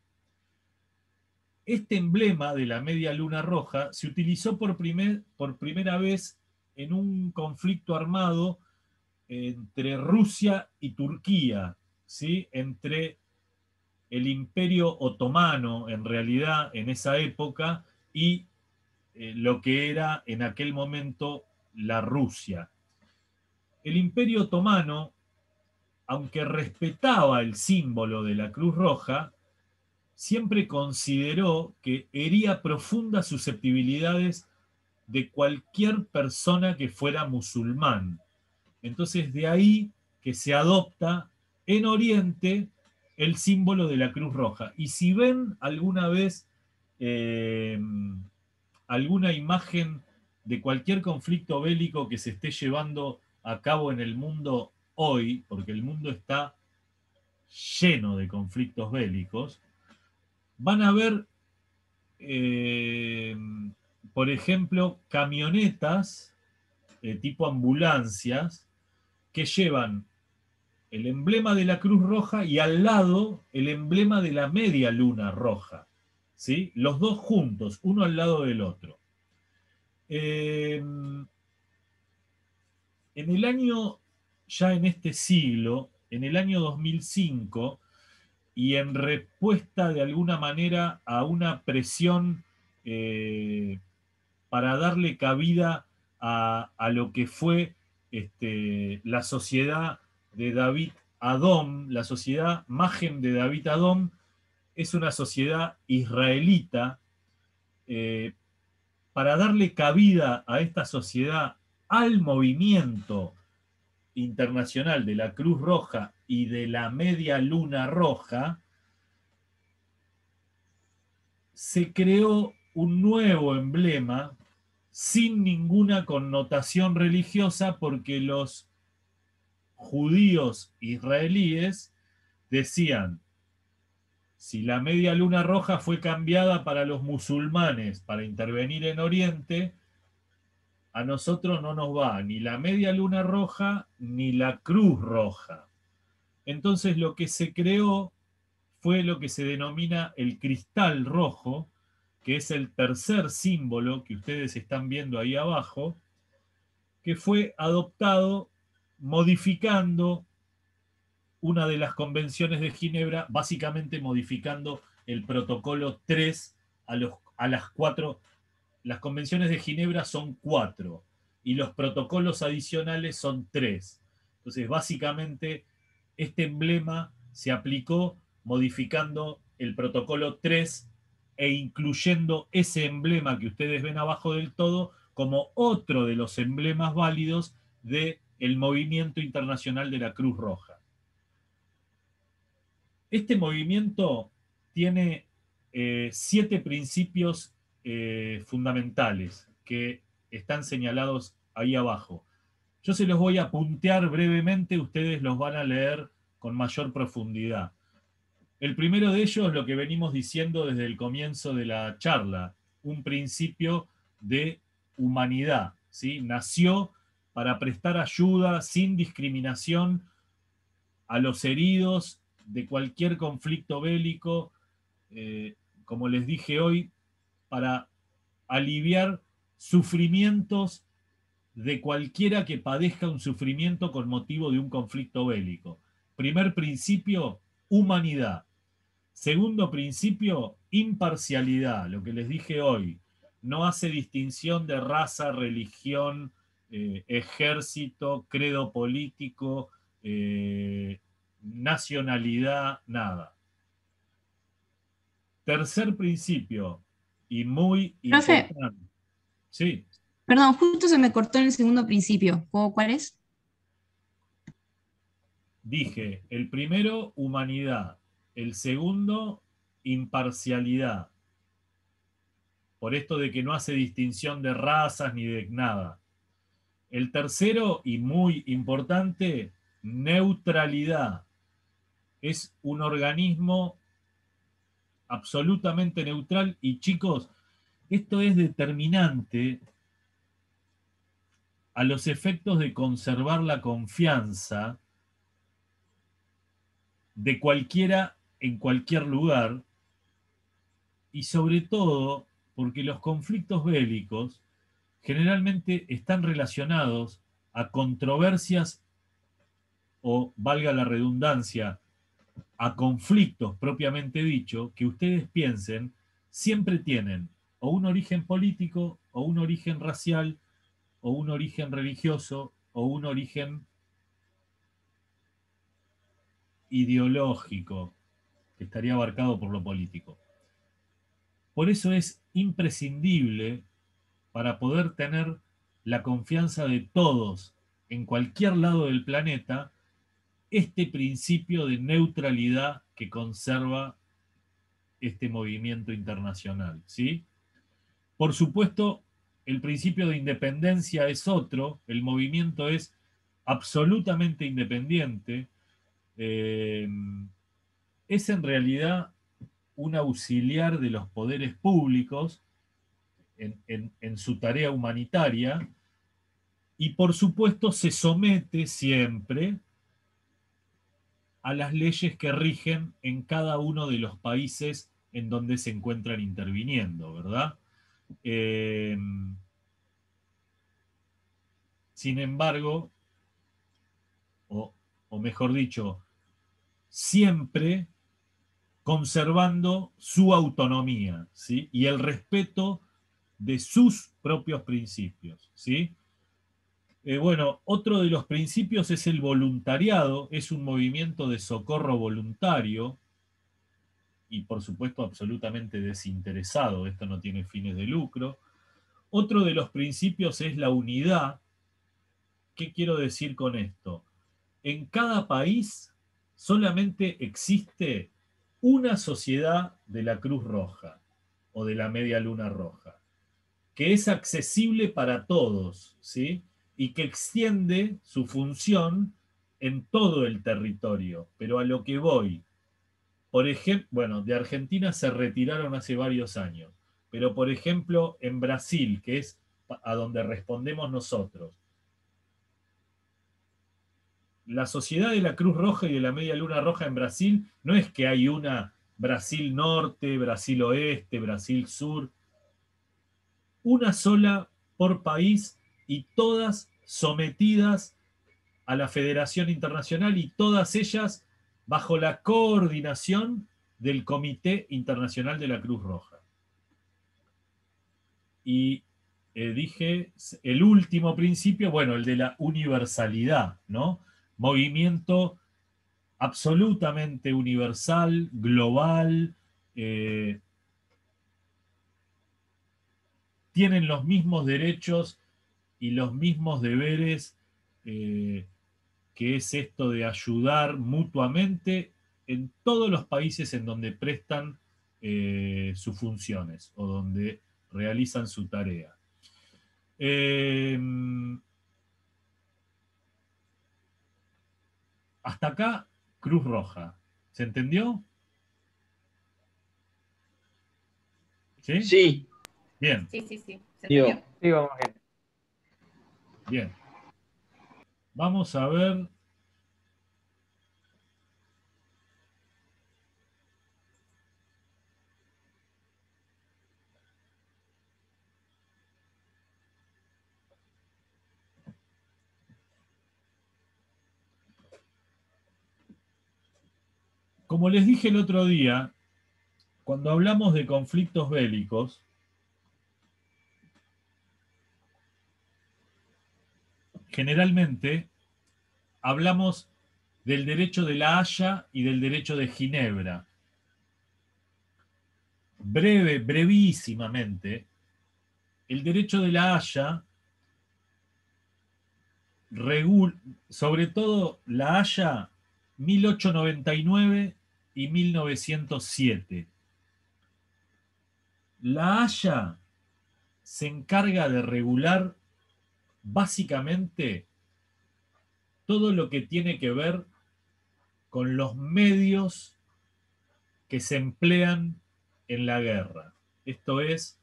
Este emblema de la media luna roja se utilizó por primera vez en un conflicto armado entre Rusia y Turquía, ¿sí? Entre el Imperio Otomano, en realidad, en esa época, y lo que era en aquel momento la Rusia. El Imperio Otomano aunque respetaba el símbolo de la Cruz Roja, siempre consideró que hería profundas susceptibilidades de cualquier persona que fuera musulmán. Entonces, de ahí que se adopta en Oriente el símbolo de la Cruz Roja. Y si ven alguna vez alguna imagen de cualquier conflicto bélico que se esté llevando a cabo en el mundo hoy, porque el mundo está lleno de conflictos bélicos, van a ver, por ejemplo, camionetas tipo ambulancias que llevan el emblema de la Cruz Roja y al lado el emblema de la Media Luna Roja, ¿sí? Los dos juntos, uno al lado del otro. En el año, ya en este siglo, en el año 2005, y en respuesta de alguna manera a una presión para darle cabida a lo que fue la sociedad de David Adom, la sociedad Magen de David Adom, es una sociedad israelita. Para darle cabida a esta sociedad, al movimiento internacional de la Cruz Roja y de la Media Luna Roja, se creó un nuevo emblema sin ninguna connotación religiosa, porque los judíos israelíes decían: si la Media Luna Roja fue cambiada para los musulmanes para intervenir en Oriente, a nosotros no nos va ni la Media Luna Roja ni la Cruz Roja. Entonces lo que se creó fue lo que se denomina el cristal rojo, que es el tercer símbolo que ustedes están viendo ahí abajo, que fue adoptado modificando una de las convenciones de Ginebra, básicamente modificando el protocolo 3 a las 4. Las convenciones de Ginebra son 4 y los protocolos adicionales son 3. Entonces, básicamente, este emblema se aplicó modificando el protocolo 3 e incluyendo ese emblema que ustedes ven abajo del todo como otro de los emblemas válidos del movimiento internacional de la Cruz Roja. Este movimiento tiene 7 principios fundamentales que están señalados ahí abajo. Yo se los voy a puntear brevemente, ustedes los van a leer con mayor profundidad. El primero de ellos, lo que venimos diciendo desde el comienzo de la charla, un principio de humanidad, ¿sí? Nació para prestar ayuda sin discriminación a los heridos de cualquier conflicto bélico, como les dije hoy, para aliviar sufrimientos de cualquiera que padezca un sufrimiento con motivo de un conflicto bélico. Primer principio, humanidad. Segundo principio, imparcialidad, lo que les dije hoy. No hace distinción de raza, religión, ejército, credo político, nacionalidad, nada. Tercer principio, y muy Profe, importante. Sí. perdón, justo se me cortó en el segundo principio. ¿Cuál es? Dije, el primero, humanidad. El segundo, imparcialidad. Por esto de que no hace distinción de razas ni de nada. El tercero, y muy importante, neutralidad. Es un organismo absolutamente neutral. Y chicos, esto es determinante a los efectos de conservar la confianza de cualquiera en cualquier lugar, y sobre todo porque los conflictos bélicos generalmente están relacionados a controversias o, valga la redundancia, a conflictos propiamente dicho, que ustedes piensen, siempre tienen o un origen político, o un origen racial, o un origen religioso, o un origen ideológico que estaría abarcado por lo político. Por eso es imprescindible, para poder tener la confianza de todos en cualquier lado del planeta, este principio de neutralidad que conserva este movimiento internacional, ¿sí? Por supuesto, el principio de independencia es otro, el movimiento es absolutamente independiente, es en realidad un auxiliar de los poderes públicos en su tarea humanitaria, y por supuesto se somete siempre a las leyes que rigen en cada uno de los países en donde se encuentran interviniendo, ¿verdad? Sin embargo, o mejor dicho, siempre conservando su autonomía, ¿sí? Y el respeto de sus propios principios, ¿sí? Bueno, otro de los principios es el voluntariado, es un movimiento de socorro voluntario y por supuesto absolutamente desinteresado, esto no tiene fines de lucro. Otro de los principios es la unidad. ¿Qué quiero decir con esto? En cada país solamente existe una sociedad de la Cruz Roja o de la Media Luna Roja, que es accesible para todos, ¿sí? Y que extiende su función en todo el territorio. Pero a lo que voy, por ejemplo, bueno, de Argentina se retiraron hace varios años, pero por ejemplo en Brasil, que es a donde respondemos nosotros, la Sociedad de la Cruz Roja y de la Media Luna Roja en Brasil no es que hay una Brasil Norte, Brasil Oeste, Brasil Sur, una sola por país y todas sometidas a la Federación Internacional y todas ellas bajo la coordinación del Comité Internacional de la Cruz Roja. Y dije el último principio, bueno, el de la universalidad, ¿no? Movimiento absolutamente universal, global, tienen los mismos derechos y los mismos deberes, que es esto de ayudar mutuamente en todos los países en donde prestan sus funciones o donde realizan su tarea. Hasta acá, Cruz Roja. ¿Se entendió? ¿Sí? Sí. Bien. Sí, sí, sí. Se Digo, entendió. Sí, vamos bien. Bien. Vamos a ver. Como les dije el otro día, cuando hablamos de conflictos bélicos, generalmente hablamos del derecho de La Haya y del derecho de Ginebra. Brevísimamente, el derecho de La Haya, sobre todo La Haya 1899 y 1907. La Haya se encarga de regular básicamente todo lo que tiene que ver con los medios que se emplean en la guerra. Esto es,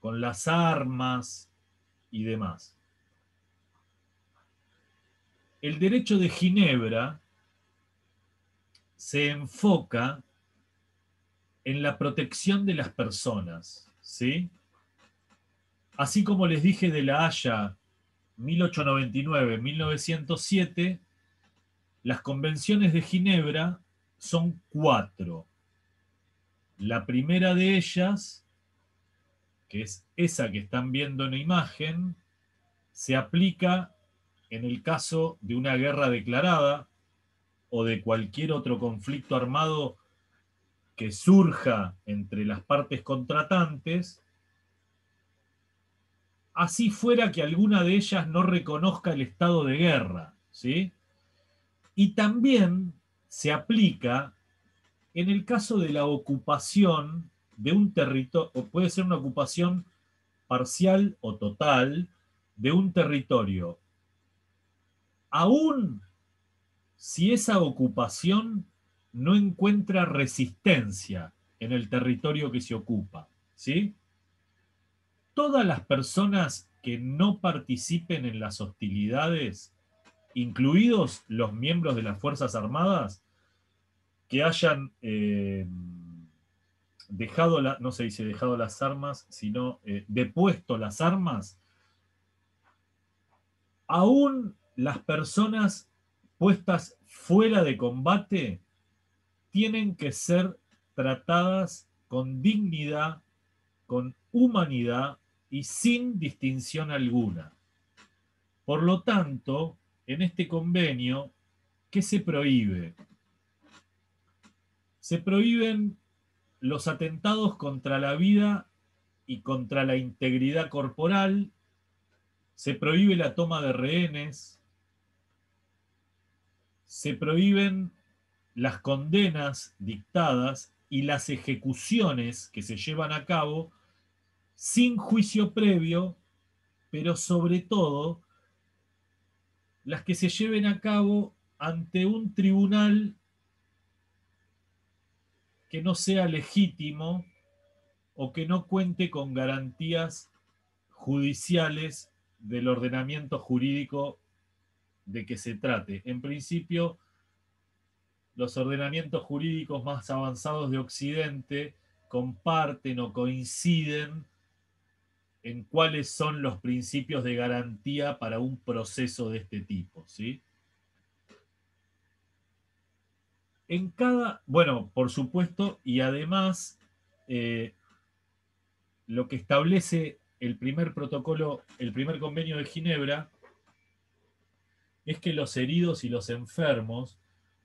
con las armas y demás. El derecho de Ginebra se enfoca en la protección de las personas, ¿sí? Así como les dije de La Haya 1899-1907, las convenciones de Ginebra son 4. La primera de ellas, que es esa que están viendo en la imagen, se aplica en el caso de una guerra declarada, o de cualquier otro conflicto armado que surja entre las partes contratantes, así fuera que alguna de ellas no reconozca el estado de guerra, ¿sí? Y también se aplica en el caso de la ocupación de un territorio, o puede ser una ocupación parcial o total de un territorio, aún si esa ocupación no encuentra resistencia en el territorio que se ocupa, ¿sí? Todas las personas que no participen en las hostilidades, incluidos los miembros de las Fuerzas Armadas, que hayan dejado, no se dice dejado las armas, sino depuesto las armas, aún las personas puestas fuera de combate tienen que ser tratadas con dignidad, con humanidad y sin distinción alguna. Por lo tanto, en este convenio, ¿qué se prohíbe? Se prohíben los atentados contra la vida y contra la integridad corporal, se prohíbe la toma de rehenes, se prohíben las condenas dictadas y las ejecuciones que se llevan a cabo sin juicio previo, pero sobre todo las que se lleven a cabo ante un tribunal que no sea legítimo o que no cuente con garantías judiciales del ordenamiento jurídico de que se trate. En principio, los ordenamientos jurídicos más avanzados de Occidente comparten o coinciden en cuáles son los principios de garantía para un proceso de este tipo, ¿sí? En cada, bueno, por supuesto, y además, lo que establece el primer protocolo, el primer convenio de Ginebra, es que los heridos y los enfermos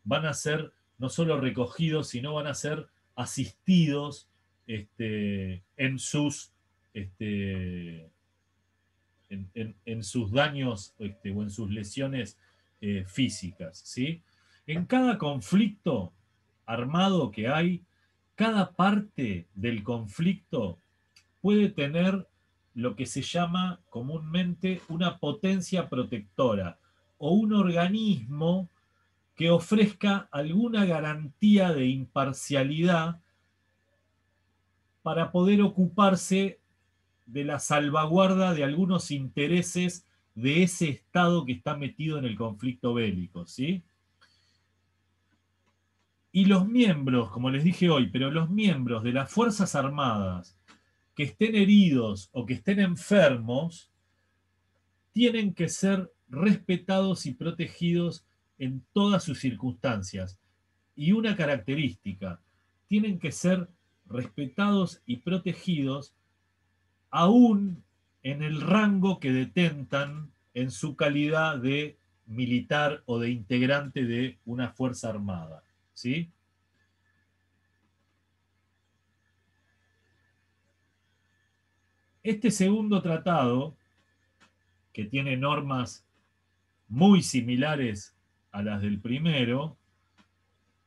van a ser no solo recogidos, sino van a ser asistidos en sus en sus daños o en sus lesiones físicas, ¿sí? En cada conflicto armado que hay, cada parte del conflicto puede tener lo que se llama comúnmente una potencia protectora o un organismo que ofrezca alguna garantía de imparcialidad para poder ocuparse de la salvaguarda de algunos intereses de ese Estado que está metido en el conflicto bélico, ¿sí? Y los miembros, como les dije hoy, pero los miembros de las Fuerzas Armadas que estén heridos o que estén enfermos, tienen que ser respetados y protegidos en todas sus circunstancias. Y una característica, tienen que ser respetados y protegidos aún en el rango que detentan en su calidad de militar o de integrante de una fuerza armada, ¿sí? Este segundo tratado, que tiene normas muy similares a las del primero,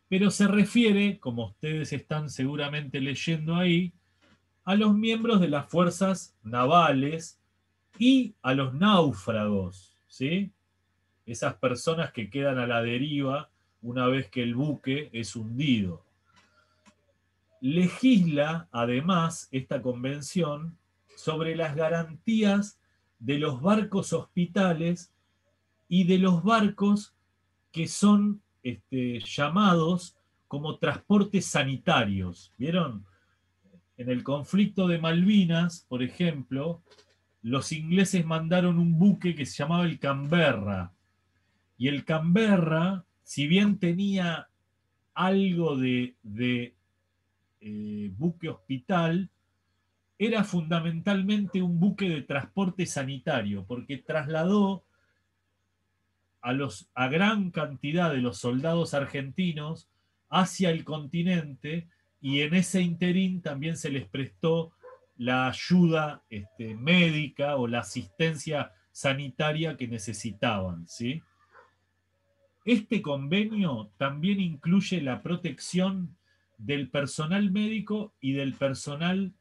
pero se refiere, como ustedes están seguramente leyendo ahí, a los miembros de las fuerzas navales y a los náufragos, ¿sí? Esas personas que quedan a la deriva una vez que el buque es hundido. Legisla, además, esta convención sobre las garantías de los barcos hospitales y de los barcos que son llamados como transportes sanitarios. ¿Vieron? En el conflicto de Malvinas, por ejemplo, los ingleses mandaron un buque que se llamaba el Canberra. Y el Canberra, si bien tenía algo de buque hospital, era fundamentalmente un buque de transporte sanitario, porque trasladó a gran cantidad de los soldados argentinos hacia el continente, y en ese interín también se les prestó la ayuda médica o la asistencia sanitaria que necesitaban, ¿sí? Este convenio también incluye la protección del personal médico y del personal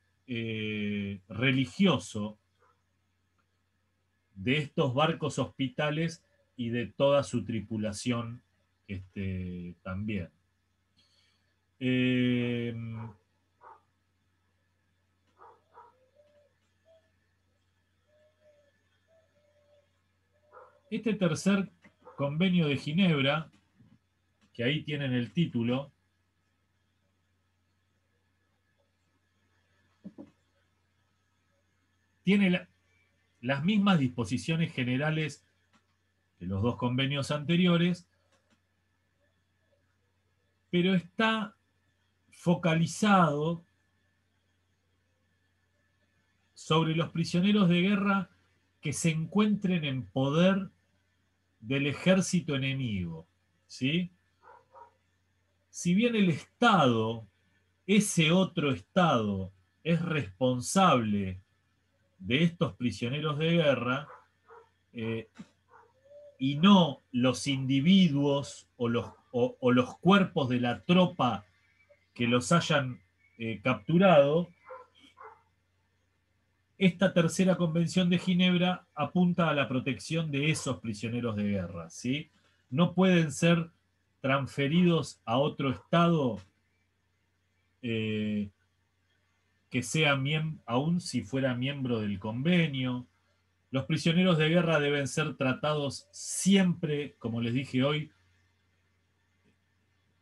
religioso de estos barcos hospitales y de toda su tripulación también. Este tercer convenio de Ginebra, que ahí tienen el título, tiene las mismas disposiciones generales que los dos convenios anteriores, pero está focalizado sobre los prisioneros de guerra que se encuentren en poder del ejército enemigo, ¿sí? Si bien el Estado, ese otro Estado, es responsable de estos prisioneros de guerra, y no los individuos o los cuerpos de la tropa que los hayan capturado, esta tercera convención de Ginebra apunta a la protección de esos prisioneros de guerra, ¿sí? No pueden ser transferidos a otro Estado que sea aún si fuera miembro del convenio. Los prisioneros de guerra deben ser tratados siempre, como les dije hoy,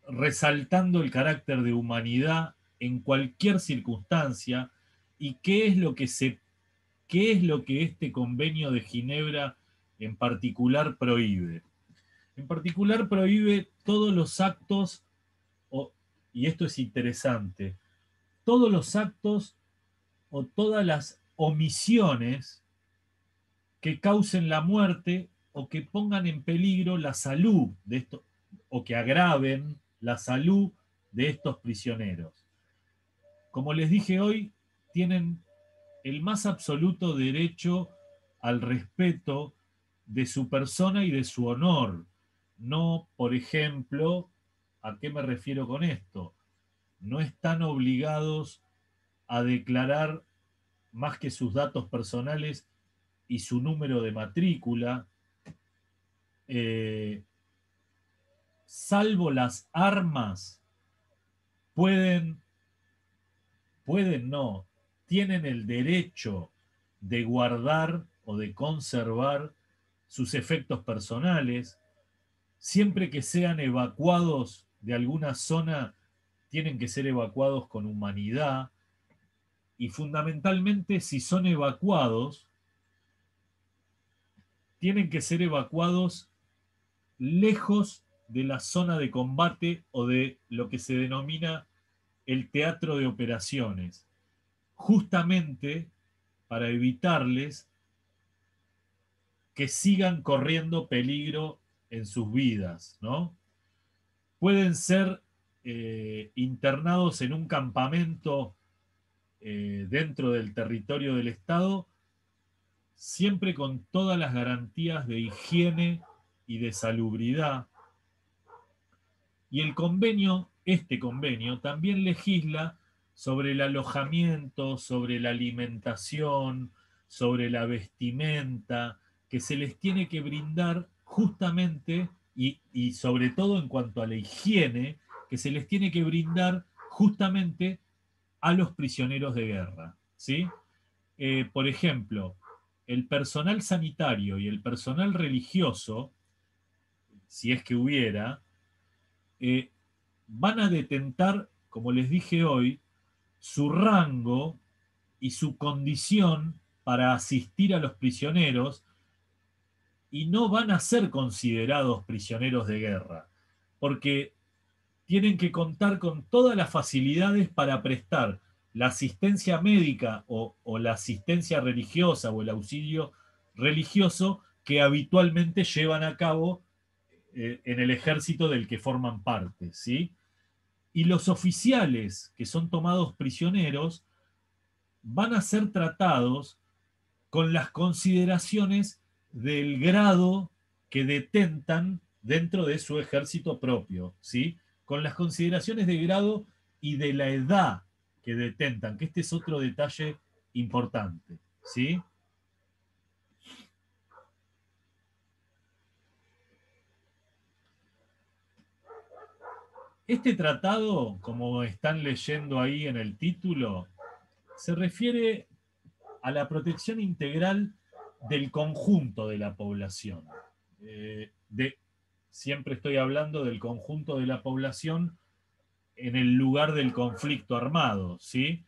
resaltando el carácter de humanidad en cualquier circunstancia. ¿Y qué es lo que este convenio de Ginebra en particular prohíbe? En particular prohíbe todos los actos, y esto es interesante, todos los actos o todas las omisiones que causen la muerte o que pongan en peligro la salud de estos, o que agraven la salud de estos prisioneros. Como les dije hoy, tienen el más absoluto derecho al respeto de su persona y de su honor. No, por ejemplo, ¿a qué me refiero con esto? No están obligados a declarar más que sus datos personales y su número de matrícula, salvo las armas, tienen el derecho de guardar o de conservar sus efectos personales. Siempre que sean evacuados de alguna zona, tienen que ser evacuados con humanidad, y fundamentalmente, si son evacuados, tienen que ser evacuados lejos de la zona de combate o de lo que se denomina el teatro de operaciones, justamente para evitarles que sigan corriendo peligro en sus vidas, ¿no? Pueden ser internados en un campamento dentro del territorio del Estado, siempre con todas las garantías de higiene y de salubridad. Y este convenio también legisla sobre el alojamiento, sobre la alimentación, sobre la vestimenta, que se les tiene que brindar justamente, y sobre todo en cuanto a la higiene, que se les tiene que brindar justamente a los prisioneros de guerra, ¿sí? Por ejemplo, el personal sanitario y el personal religioso, si es que hubiera, van a detentar, como les dije hoy, su rango y su condición para asistir a los prisioneros, y no van a ser considerados prisioneros de guerra, porque tienen que contar con todas las facilidades para prestar la asistencia médica o la asistencia religiosa o el auxilio religioso que habitualmente llevan a cabo en el ejército del que forman parte, ¿sí? Y los oficiales que son tomados prisioneros van a ser tratados con las consideraciones del grado que detentan dentro de su ejército propio, ¿sí? Con las consideraciones de grado y de la edad que detentan, que este es otro detalle importante, ¿sí? Este tratado, como están leyendo ahí en el título, se refiere a la protección integral del conjunto de la población. Siempre estoy hablando del conjunto de la población en el lugar del conflicto armado, ¿sí?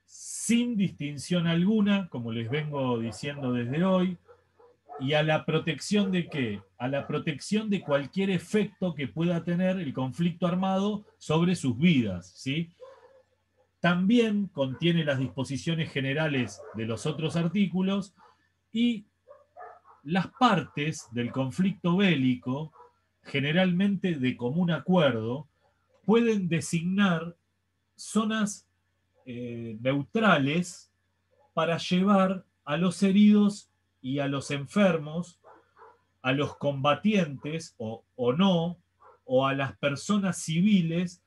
Sin distinción alguna, como les vengo diciendo desde hoy, y a la protección de ¿qué? A la protección de cualquier efecto que pueda tener el conflicto armado sobre sus vidas, ¿sí? También contiene las disposiciones generales de los otros artículos y las partes del conflicto bélico, generalmente de común acuerdo, pueden designar zonas neutrales para llevar a los heridos y a los enfermos, a los combatientes o no, o a las personas civiles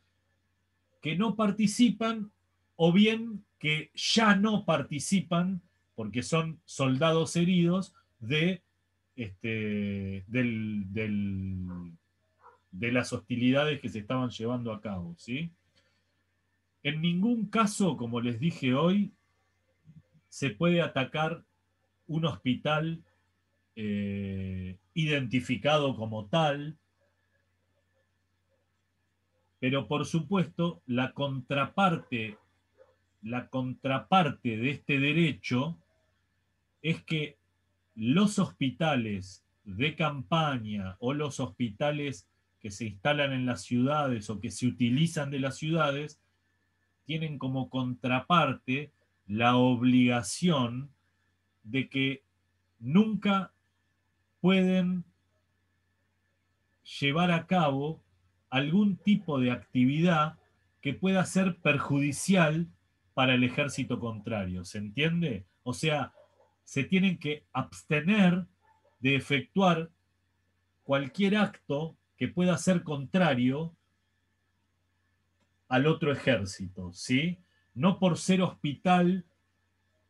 que no participan o bien que ya no participan porque son soldados heridos de las hostilidades que se estaban llevando a cabo, ¿sí? En ningún caso, como les dije hoy, se puede atacar un hospital identificado como tal, pero por supuesto la contraparte de este derecho es que los hospitales de campaña o los hospitales que se instalan en las ciudades o que se utilizan de las ciudades tienen como contraparte la obligación de que nunca pueden llevar a cabo algún tipo de actividad que pueda ser perjudicial para el ejército contrario, ¿se entiende? O sea, se tienen que abstener de efectuar cualquier acto que pueda ser contrario al otro ejército, ¿sí? No por ser hospital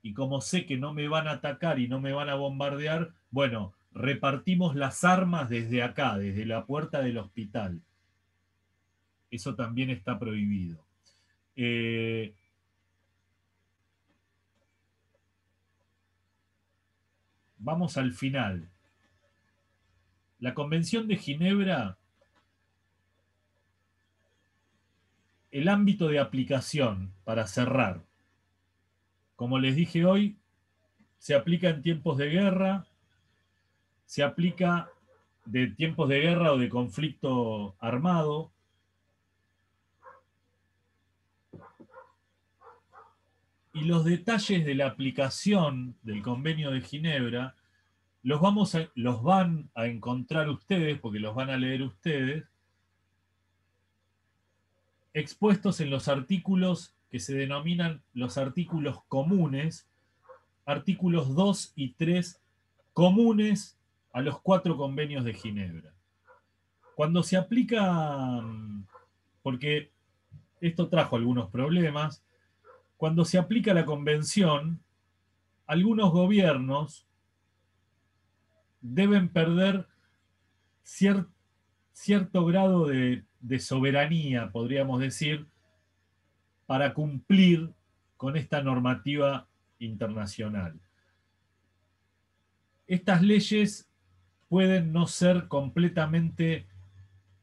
y como sé que no me van a atacar y no me van a bombardear, bueno, repartimos las armas desde acá, desde la puerta del hospital. Eso también está prohibido. Vamos al final. La Convención de Ginebra, el ámbito de aplicación, para cerrar. Como les dije hoy, se aplica en tiempos de guerra, se aplica de tiempos de guerra o de conflicto armado. Y los detalles de la aplicación del Convenio de Ginebra los van a encontrar ustedes, porque los van a leer ustedes, expuestos en los artículos que se denominan los artículos comunes, artículos 2 y 3 comunes a los 4 convenios de Ginebra. Cuando se aplica, porque esto trajo algunos problemas, cuando se aplica la convención, algunos gobiernos deben perder cierto grado de soberanía, podríamos decir, para cumplir con esta normativa internacional. Estas leyes pueden no ser completamente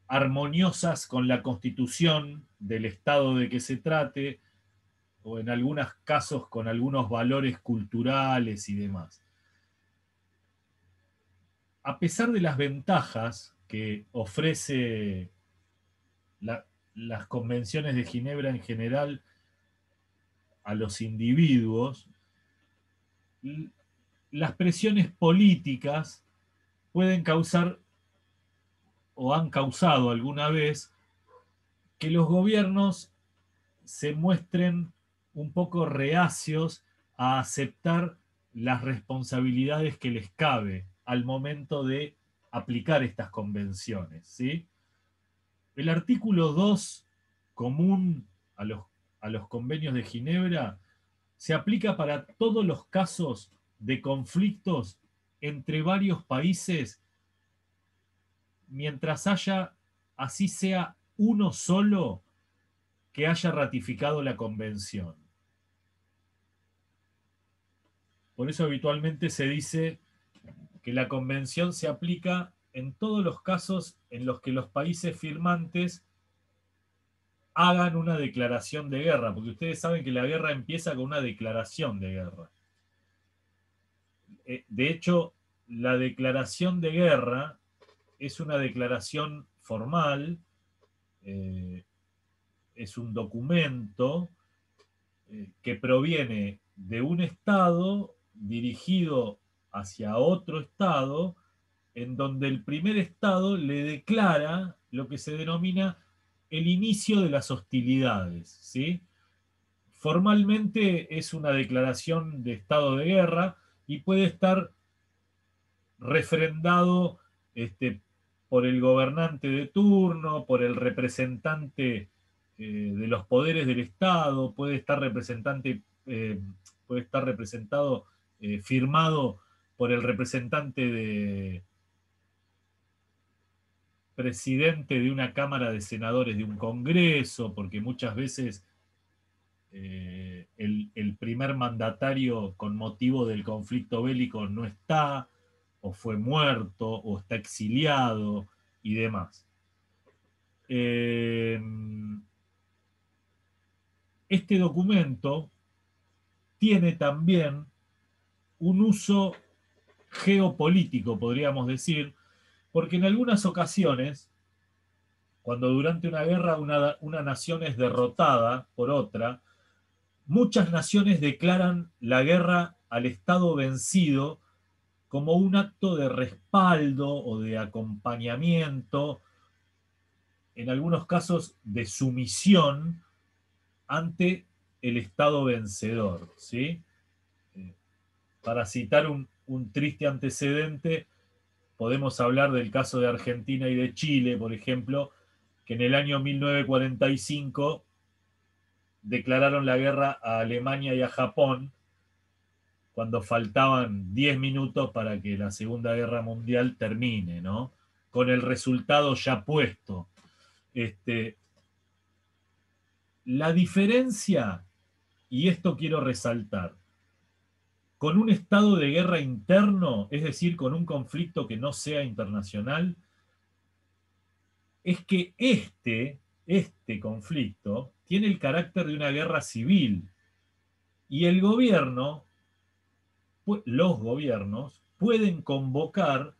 armoniosas con la constitución del Estado de que se trate, o en algunos casos con algunos valores culturales y demás. A pesar de las ventajas que ofrece las convenciones de Ginebra en general a los individuos, las presiones políticas pueden causar o han causado alguna vez que los gobiernos se muestren un poco reacios a aceptar las responsabilidades que les cabe al momento de aplicar estas convenciones, ¿sí? El artículo 2, común a los convenios de Ginebra, se aplica para todos los casos de conflictos entre varios países mientras haya, así sea, uno solo que haya ratificado la convención. Por eso habitualmente se dice que la convención se aplica en todos los casos en los que los países firmantes hagan una declaración de guerra, porque ustedes saben que la guerra empieza con una declaración de guerra. De hecho, la declaración de guerra es una declaración formal, es un documento que proviene de un Estado dirigido hacia otro Estado, en donde el primer Estado le declara lo que se denomina el inicio de las hostilidades, ¿sí? Formalmente es una declaración de estado de guerra y puede estar refrendado por el gobernante de turno, por el representante de los poderes del Estado, puede estar representado, firmado por el representante presidente de una Cámara de Senadores de un Congreso, porque muchas veces el primer mandatario con motivo del conflicto bélico no está, o fue muerto, o está exiliado, y demás. Este documento tiene también un uso geopolítico, podríamos decir, porque en algunas ocasiones, cuando durante una guerra una nación es derrotada por otra, muchas naciones declaran la guerra al Estado vencido como un acto de respaldo o de acompañamiento, en algunos casos de sumisión ante el Estado vencedor, ¿sí? Para citar un triste antecedente, podemos hablar del caso de Argentina y de Chile, por ejemplo, que en el año 1945 declararon la guerra a Alemania y a Japón cuando faltaban 10 minutos para que la Segunda Guerra Mundial termine, ¿no? Con el resultado ya puesto. La diferencia, y esto quiero resaltar, con un estado de guerra interno, es decir, con un conflicto que no sea internacional, es que este conflicto tiene el carácter de una guerra civil y el gobierno, los gobiernos, pueden convocar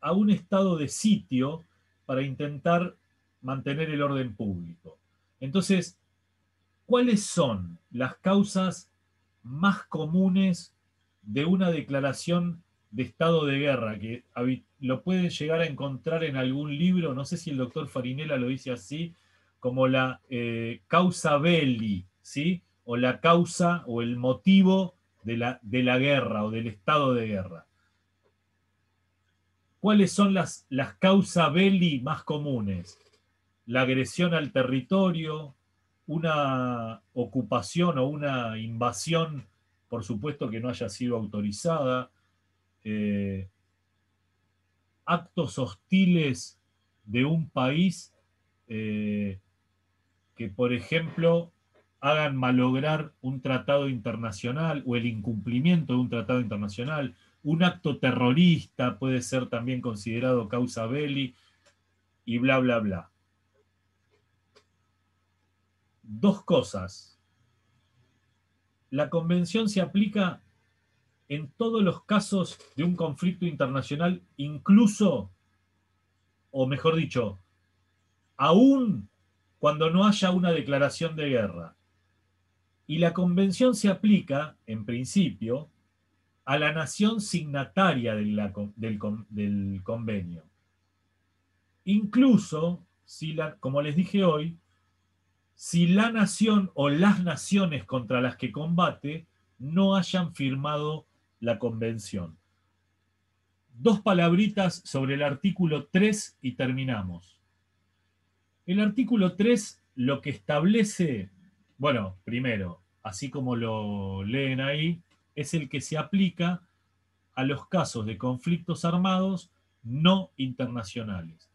a un estado de sitio para intentar mantener el orden público. Entonces, ¿cuáles son las causas más comunes de una declaración de estado de guerra? Que lo pueden llegar a encontrar en algún libro, no sé si el doctor Farinella lo dice así, como la causa belli, ¿sí? O la causa o el motivo de la guerra o del estado de guerra. ¿Cuáles son las causa belli más comunes? La agresión al territorio, una ocupación o una invasión, por supuesto que no haya sido autorizada, actos hostiles de un país que, por ejemplo, hagan malograr un tratado internacional o el incumplimiento de un tratado internacional, un acto terrorista puede ser también considerado causa belli, y bla, bla, bla. Dos cosas. La convención se aplica en todos los casos de un conflicto internacional, incluso, o mejor dicho, aún cuando no haya una declaración de guerra. Y la convención se aplica, en principio, a la nación signataria del convenio. incluso, como les dije hoy, si la nación o las naciones contra las que combate no hayan firmado la convención. 2 palabritas sobre el artículo 3 y terminamos. El artículo 3 lo que establece, bueno, primero, así como lo leen ahí, es el que se aplica a los casos de conflictos armados no internacionales.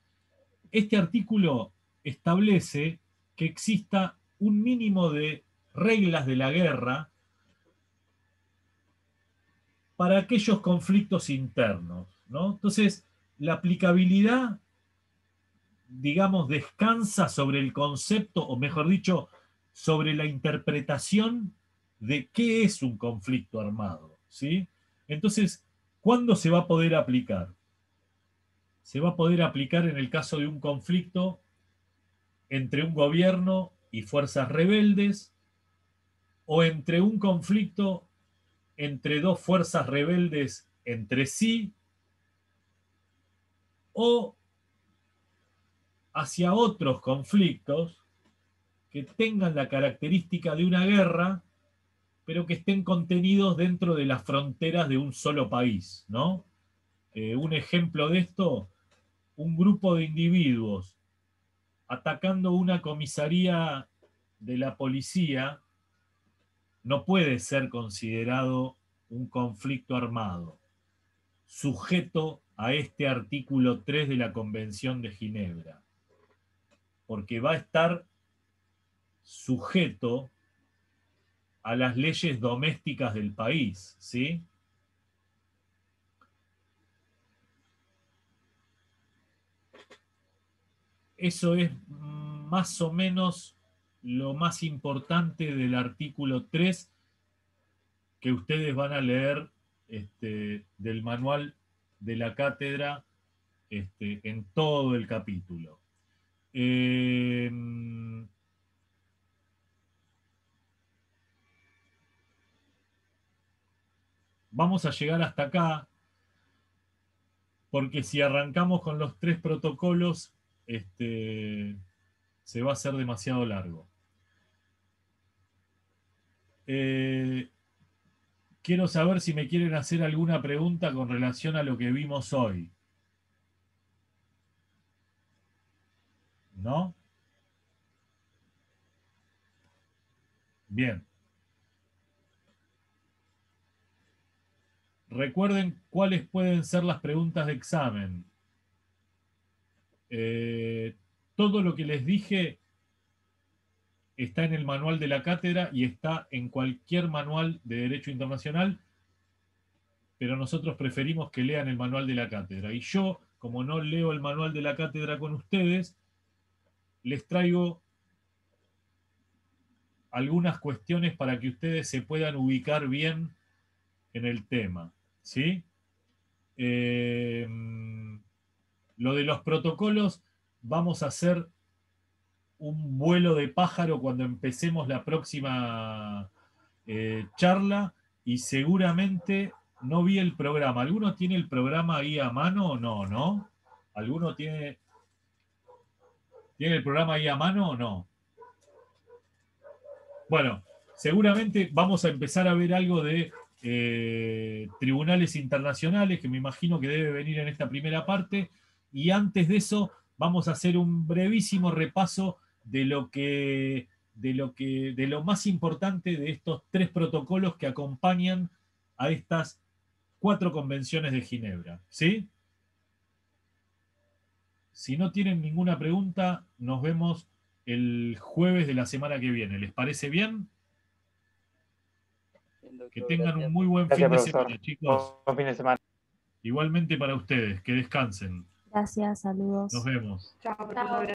Este artículo establece que exista un mínimo de reglas de la guerra para aquellos conflictos internos, ¿no? Entonces, la aplicabilidad, digamos, descansa sobre el concepto, o mejor dicho, sobre la interpretación de qué es un conflicto armado, ¿sí? Entonces, ¿cuándo se va a poder aplicar? Se va a poder aplicar en el caso de un conflicto entre un gobierno y fuerzas rebeldes, o entre un conflicto entre 2 fuerzas rebeldes entre sí, o hacia otros conflictos que tengan la característica de una guerra, pero que estén contenidos dentro de las fronteras de un solo país, ¿no? Un ejemplo de esto, un grupo de individuos atacando una comisaría de la policía no puede ser considerado un conflicto armado, sujeto a este artículo 3 de la Convención de Ginebra, porque va a estar sujeto a las leyes domésticas del país, ¿sí? Eso es más o menos lo más importante del artículo 3 que ustedes van a leer del manual de la cátedra en todo el capítulo. Vamos a llegar hasta acá, porque si arrancamos con los 3 protocolos, se va a hacer demasiado largo. Quiero saber si me quieren hacer alguna pregunta con relación a lo que vimos hoy. ¿No? Bien. Recuerden cuáles pueden ser las preguntas de examen. Todo lo que les dije está en el manual de la cátedra y está en cualquier manual de Derecho Internacional, pero nosotros preferimos que lean el manual de la cátedra. Y yo, como no leo el manual de la cátedra con ustedes, les traigo algunas cuestiones para que ustedes se puedan ubicar bien en el tema, ¿sí? Lo de los protocolos, vamos a hacer un vuelo de pájaro cuando empecemos la próxima charla, y seguramente no vi el programa. ¿Alguno tiene el programa ahí a mano o no? ¿No? ¿Alguno tiene el programa ahí a mano o no? Bueno, seguramente vamos a empezar a ver algo de tribunales internacionales, que me imagino que debe venir en esta primera parte, y antes de eso vamos a hacer un brevísimo repaso de lo más importante de estos 3 protocolos que acompañan a estas 4 convenciones de Ginebra, ¿sí? Si no tienen ninguna pregunta, nos vemos el jueves de la semana que viene. ¿Les parece bien? Que tengan un muy buen fin de semana, chicos. Buen fin de semana. Igualmente para ustedes, que descansen. Gracias, saludos. Nos vemos. Chao, profesor.